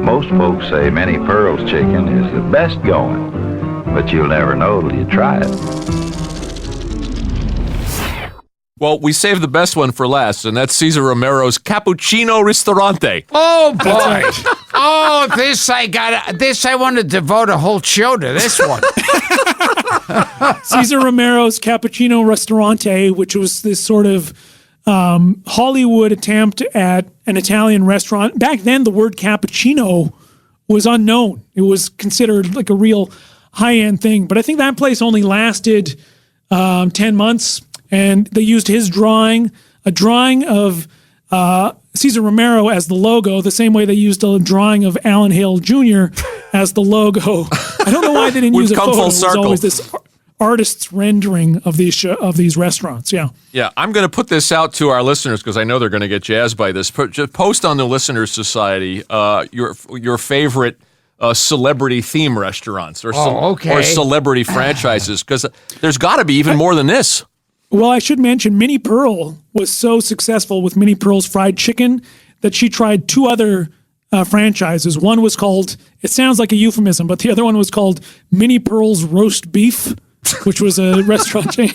Most folks say Minnie Pearl's chicken is the best going, but you'll never know till you try it. Well, we saved the best one for last, and that's Cesar Romero's Cappuccino Ristorante. Oh, boy. Oh, this I want to devote a whole show to this one. Cesar Romero's Cappuccino Ristorante, which was this sort of Hollywood attempt at an Italian restaurant. Back then, the word cappuccino was unknown. It was considered like a real high-end thing. But I think that place only lasted 10 months. And they used his drawing, a drawing of Cesar Romero as the logo, the same way they used a drawing of Alan Hale Jr. as the logo. I don't know why they didn't use a photo. It was always this artist's rendering of these restaurants. Yeah. Yeah, I'm going to put this out to our listeners because I know they're going to get jazzed by this. Just post on the Listeners Society your favorite celebrity theme restaurants or celebrity franchises, because there's got to be even more than this. Well, I should mention Minnie Pearl was so successful with Minnie Pearl's Fried Chicken that she tried two other franchises. One was called, it sounds like a euphemism, but the other one was called Minnie Pearl's Roast Beef, which was a restaurant chain.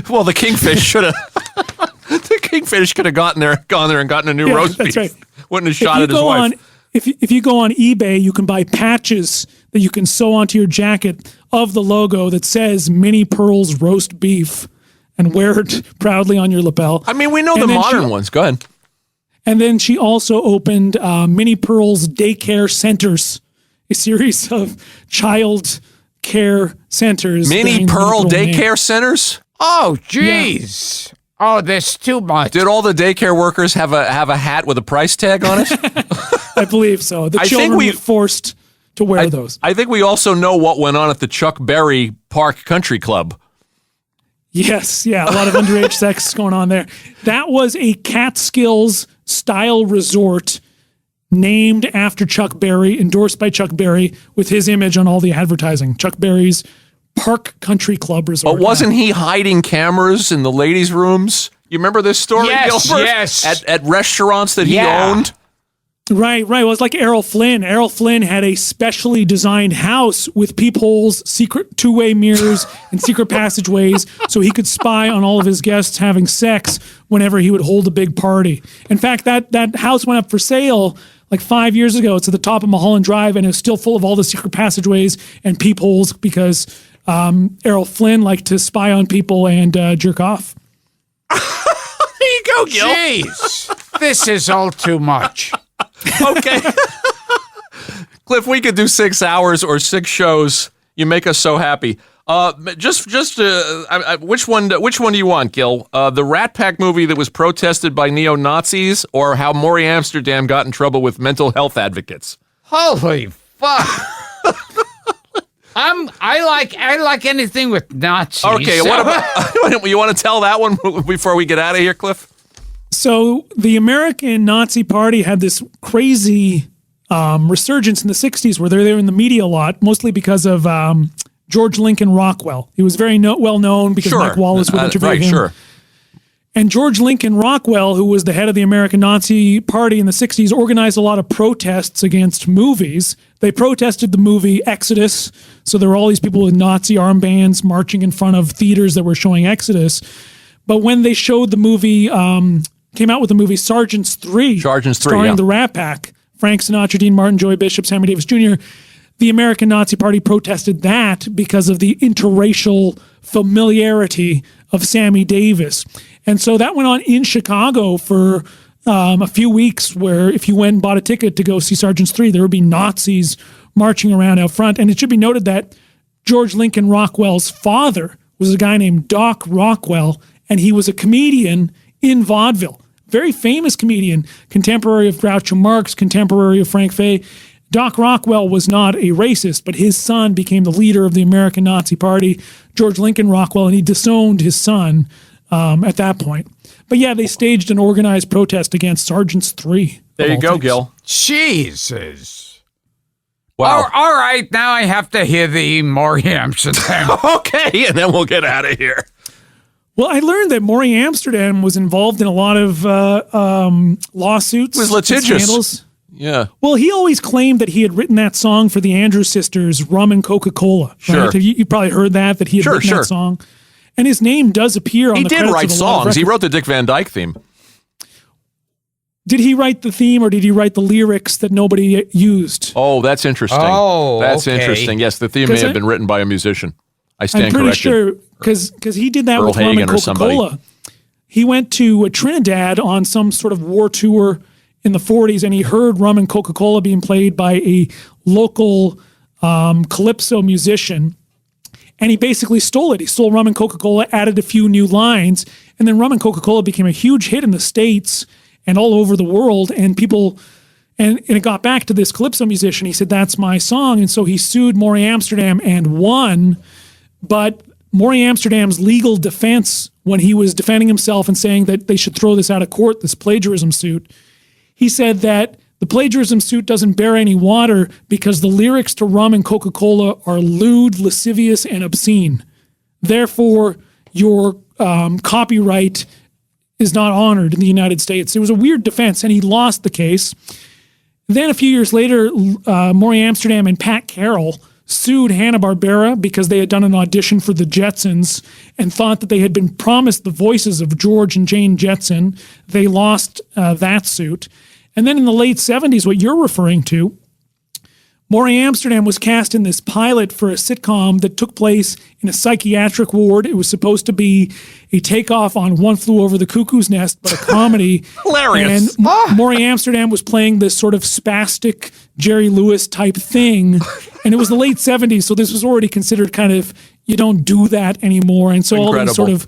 Well, the Kingfish should have. The Kingfish could have gone there and gotten a new roast beef. That's right. Wouldn't have shot at his wife. If you go on eBay, you can buy patches that you can sew onto your jacket of the logo that says Minnie Pearl's roast beef and wear it proudly on your lapel. I mean, we know the modern ones. Go ahead. And then she also opened Minnie Pearl's Daycare Centers, a series of child care centers. Minnie Pearl Daycare Centers? Oh, jeez. Yeah. Oh, there's too much. Did all the daycare workers have a hat with a price tag on it? I believe so. The children were forced to wear those. I think we also know what went on at the Chuck Berry Park Country Club. Yes, yeah, a lot of underage sex going on there. That was a Catskills style resort named after Chuck Berry, endorsed by Chuck Berry, with his image on all the advertising. Chuck Berry's Park Country Club Resort. But wasn't he hiding cameras in the ladies' rooms? You remember this story, Gilbert? Yes. At restaurants that he owned? Right. Well, it's like Errol Flynn. Errol Flynn had a specially designed house with peepholes, secret two-way mirrors, and secret passageways so he could spy on all of his guests having sex whenever he would hold a big party. In fact, that house went up for sale like 5 years ago. It's at the top of Mulholland Drive, and it's still full of all the secret passageways and peepholes because Errol Flynn liked to spy on people and jerk off. There you go, Gil. Jeez. This is all too much. Okay. Cliff, we could do 6 hours or 6 shows. You make us so happy. Which one do you want, Gil? The Rat Pack movie that was protested by neo-Nazis, or how Maury Amsterdam got in trouble with mental health advocates? Holy fuck. I like anything with Nazis. Okay, what about you want to tell that one before we get out of here, Cliff? So the American Nazi Party had this crazy resurgence in the 60s where they're there in the media a lot, mostly because of George Lincoln Rockwell. He was very well known because Mike Wallace would interview him. Sure. And George Lincoln Rockwell, who was the head of the American Nazi Party in the 60s, organized a lot of protests against movies. They protested the movie Exodus. So there were all these people with Nazi armbands marching in front of theaters that were showing Exodus. But when they showed the movie, came out with the movie Sergeants 3, starring the Rat Pack, Frank Sinatra, Dean Martin, Joey Bishop, Sammy Davis Jr., the American Nazi Party protested that because of the interracial familiarity of Sammy Davis. And so that went on in Chicago for a few weeks, where if you went and bought a ticket to go see Sergeants 3, there would be Nazis marching around out front. And it should be noted that George Lincoln Rockwell's father was a guy named Doc Rockwell, and he was a comedian in vaudeville. Very famous comedian, contemporary of Groucho Marx, contemporary of Frank Fay. Doc Rockwell was not a racist, but his son became the leader of the American Nazi Party, George Lincoln Rockwell, and he disowned his son at that point. But yeah, they staged an organized protest against Sergeants 3. There you go, Gil. Jesus. Wow. All right, now I have to hear the Maury Amsterdam. Okay, and then we'll get out of here. Well, I learned that Maury Amsterdam was involved in a lot of lawsuits. It was litigious. Scandals. Yeah. Well, he always claimed that he had written that song for the Andrews Sisters, Rum and Coca-Cola. Sure. Right? You probably heard that he had written that song. And his name does appear on the credits. He did write of a songs. He wrote the Dick Van Dyke theme. Did he write the theme, or did he write the lyrics that nobody used? Oh, that's interesting. That's interesting. Yes, the theme may have been written by a musician. I stand corrected. I'm pretty sure, because he did that Earl with Rum Hagen and Coca-Cola. He went to Trinidad on some sort of war tour in the 40s, and he heard Rum and Coca-Cola being played by a local calypso musician, and he basically stole it. He stole Rum and Coca-Cola, added a few new lines, and then Rum and Coca-Cola became a huge hit in the States and all over the world, and people... And it got back to this calypso musician. He said, that's my song. And so he sued Maury Amsterdam and won. But Maury Amsterdam's legal defense, when he was defending himself and saying that they should throw this out of court, this plagiarism suit, he said that the plagiarism suit doesn't bear any water because the lyrics to Rum and Coca-Cola are lewd, lascivious, and obscene. Therefore, your copyright is not honored in the United States. It was a weird defense, and he lost the case. Then a few years later, Maury Amsterdam and Pat Carroll sued Hanna-Barbera because they had done an audition for the Jetsons and thought that they had been promised the voices of George and Jane Jetson. They lost that suit. And then in the late 70s, what you're referring to, Maury Amsterdam was cast in this pilot for a sitcom that took place in a psychiatric ward. It was supposed to be a takeoff on One Flew Over the Cuckoo's Nest, but a comedy. Hilarious. And Maury Amsterdam was playing this sort of spastic Jerry Lewis type thing. And it was the late 70s, so this was already considered kind of, you don't do that anymore. And so all these sort of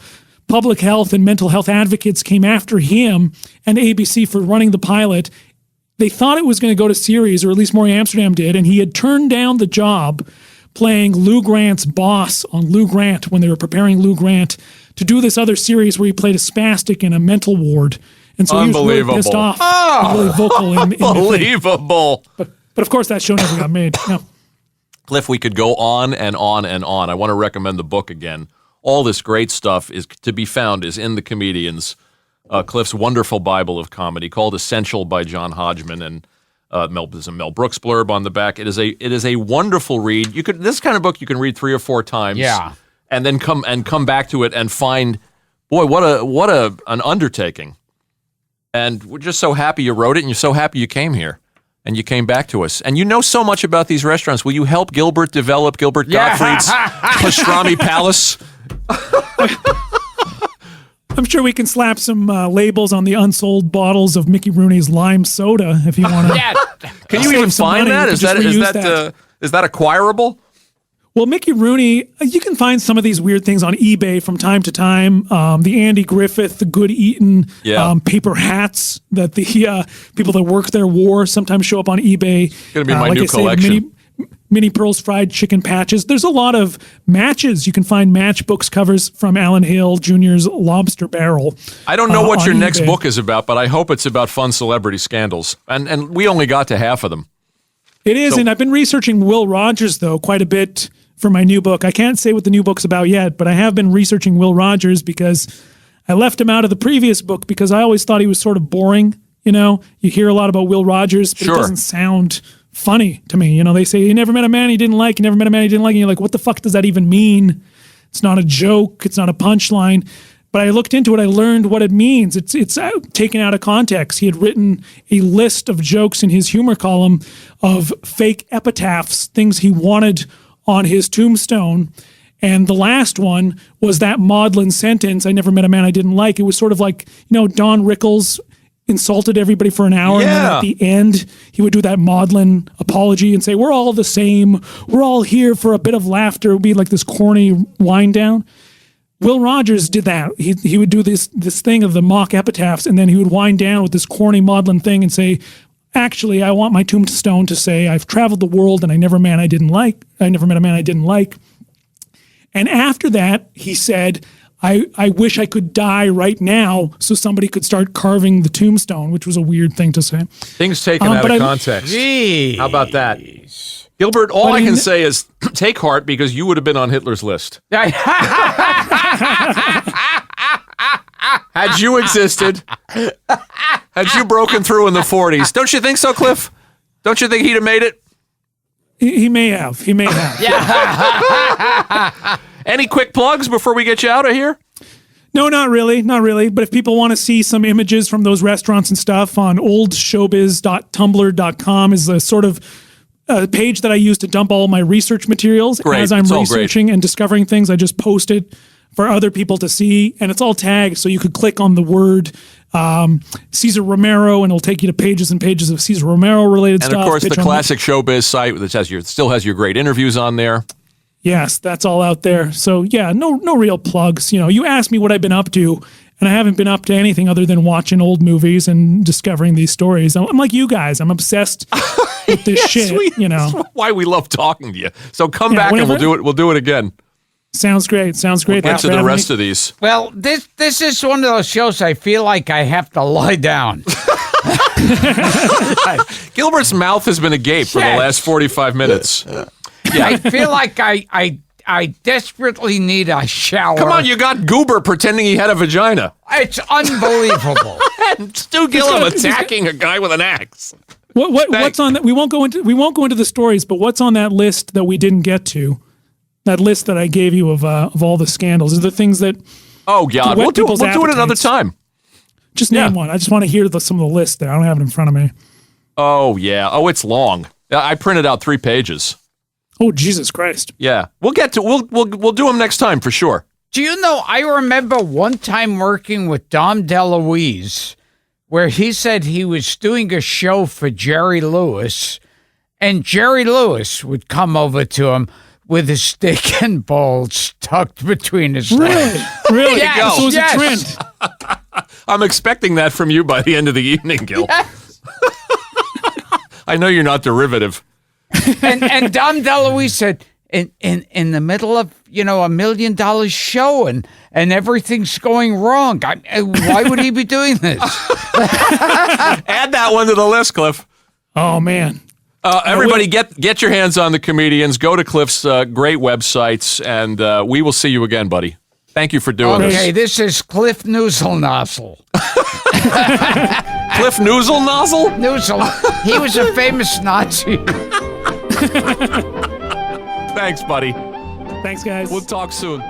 public health and mental health advocates came after him and ABC for running the pilot. They thought it was going to go to series, or at least Maury Amsterdam did, and he had turned down the job playing Lou Grant's boss on Lou Grant when they were preparing Lou Grant to do this other series where he played a spastic in a mental ward. And so he was really pissed off. Really vocal in Unbelievable. But of course, that show never got made. No. Kliph, we could go on and on and on. I want to recommend the book again. All this great stuff is to be found is in The Comedians. Kliph's wonderful Bible of comedy called Essential by John Hodgman, and there's a Mel Brooks blurb on the back. It is a wonderful read. This kind of book you can read 3 or 4 times, and then come back to it and find, boy, what an undertaking. And we're just so happy you wrote it, and you're so happy you came here, and you came back to us, and you know so much about these restaurants. Will you help Gilbert develop Gilbert Gottfried's Pastrami Palace? I'm sure we can slap some labels on the unsold bottles of Mickey Rooney's lime soda if you want to. Yeah. Can you even find that? Is that acquirable? Well, Mickey Rooney, you can find some of these weird things on eBay from time to time. The Andy Griffith, the Good Eatin' paper hats that the people that work there wore sometimes show up on eBay. Going to be my new collection. Minnie Pearl's fried chicken patches. There's a lot of matches. You can find matchbooks covers from Alan Hale Jr.'s Lobster Barrel. I don't know what your next book is about, but I hope it's about fun celebrity scandals. And we only got to half of them. It is, and I've been researching Will Rogers, though, quite a bit for my new book. I can't say what the new book's about yet, but I have been researching Will Rogers because I left him out of the previous book because I always thought he was sort of boring. You know, you hear a lot about Will Rogers, but it doesn't sound funny to me. You know, they say, you never met a man he didn't like, you never met a man he didn't like, and you're like, what the fuck does that even mean? It's not a joke, it's not a punchline. But I looked into it, I learned what it means. It's taken out of context. He had written a list of jokes in his humor column of fake epitaphs, things he wanted on his tombstone. And the last one was that maudlin sentence, I never met a man I didn't like. It was sort of like, you know, Don Rickles insulted everybody for an hour, and then at the end, he would do that maudlin apology and say, we're all the same. We're all here for a bit of laughter. It would be like this corny wind down. Will Rogers did that. He would do this thing of the mock epitaphs, and then he would wind down with this corny maudlin thing and say, actually, I want my tombstone to say, I've traveled the world and I never met a man I didn't like. And after that, he said, I wish I could die right now so somebody could start carving the tombstone, which was a weird thing to say. Things taken out of context. How about that? Gilbert, all I can say is take heart because you would have been on Hitler's list. Had you existed, had you broken through in the 40s, don't you think so, Kliph? Don't you think he'd have made it? He may have. He may have. Any quick plugs before we get you out of here? No, not really. Not really. But if people want to see some images from those restaurants and stuff, on oldshowbiz.tumblr.com is a sort of page that I use to dump all my research materials. Great. As I'm researching and discovering things, I just post it for other people to see. And it's all tagged, so you could click on the word Cesar Romero, and it'll take you to pages and pages of Cesar Romero related stuff. And of course, the classic Showbiz site that still has your great interviews on there. Yes, that's all out there. So yeah, no real plugs. You know, you asked me what I've been up to, and I haven't been up to anything other than watching old movies and discovering these stories. I'm like you guys. I'm obsessed with this shit. You know, that's why we love talking to you. So come back and we'll do it. We'll do it again. Sounds great. Sounds great. We'll get to the rest of these. Well, this is one of those shows I feel like I have to lie down. Gilbert's mouth has been agape for the last 45 minutes. Yeah. I feel like I desperately need a shower. Come on, you got Goober pretending he had a vagina. It's unbelievable. And Stu Gillum attacking a guy with an axe. What's on that? We won't go into the stories, but what's on that list that we didn't get to? That list that I gave you of all the scandals. Is the things that? Oh God, we'll do it another time. Just name one. I just want to hear some of the list there. I don't have it in front of me. Oh yeah. Oh, it's long. I printed out 3 pages. Oh Jesus Christ. Yeah, we'll do them next time for sure. Do you know? I remember one time working with Dom DeLuise, where he said he was doing a show for Jerry Lewis, and Jerry Lewis would come over to him with his stick and balls tucked between his legs. Really? Yes, So it was yes. a trend. I'm expecting that from you by the end of the evening, Gil. Yes. I know you're not derivative. and Dom DeLuise said, in the middle of $1 million show and everything's going wrong, why would he be doing this? Add that one to the list, Kliph. Oh man. Everybody, get your hands on the comedians. Go to Kliph's great websites, and we will see you again, buddy. Thank you for doing this. Okay, this is Kliph Noozle. Kliph Noozle? Noozle. He was a famous Nazi. Thanks, buddy. Thanks, guys. We'll talk soon.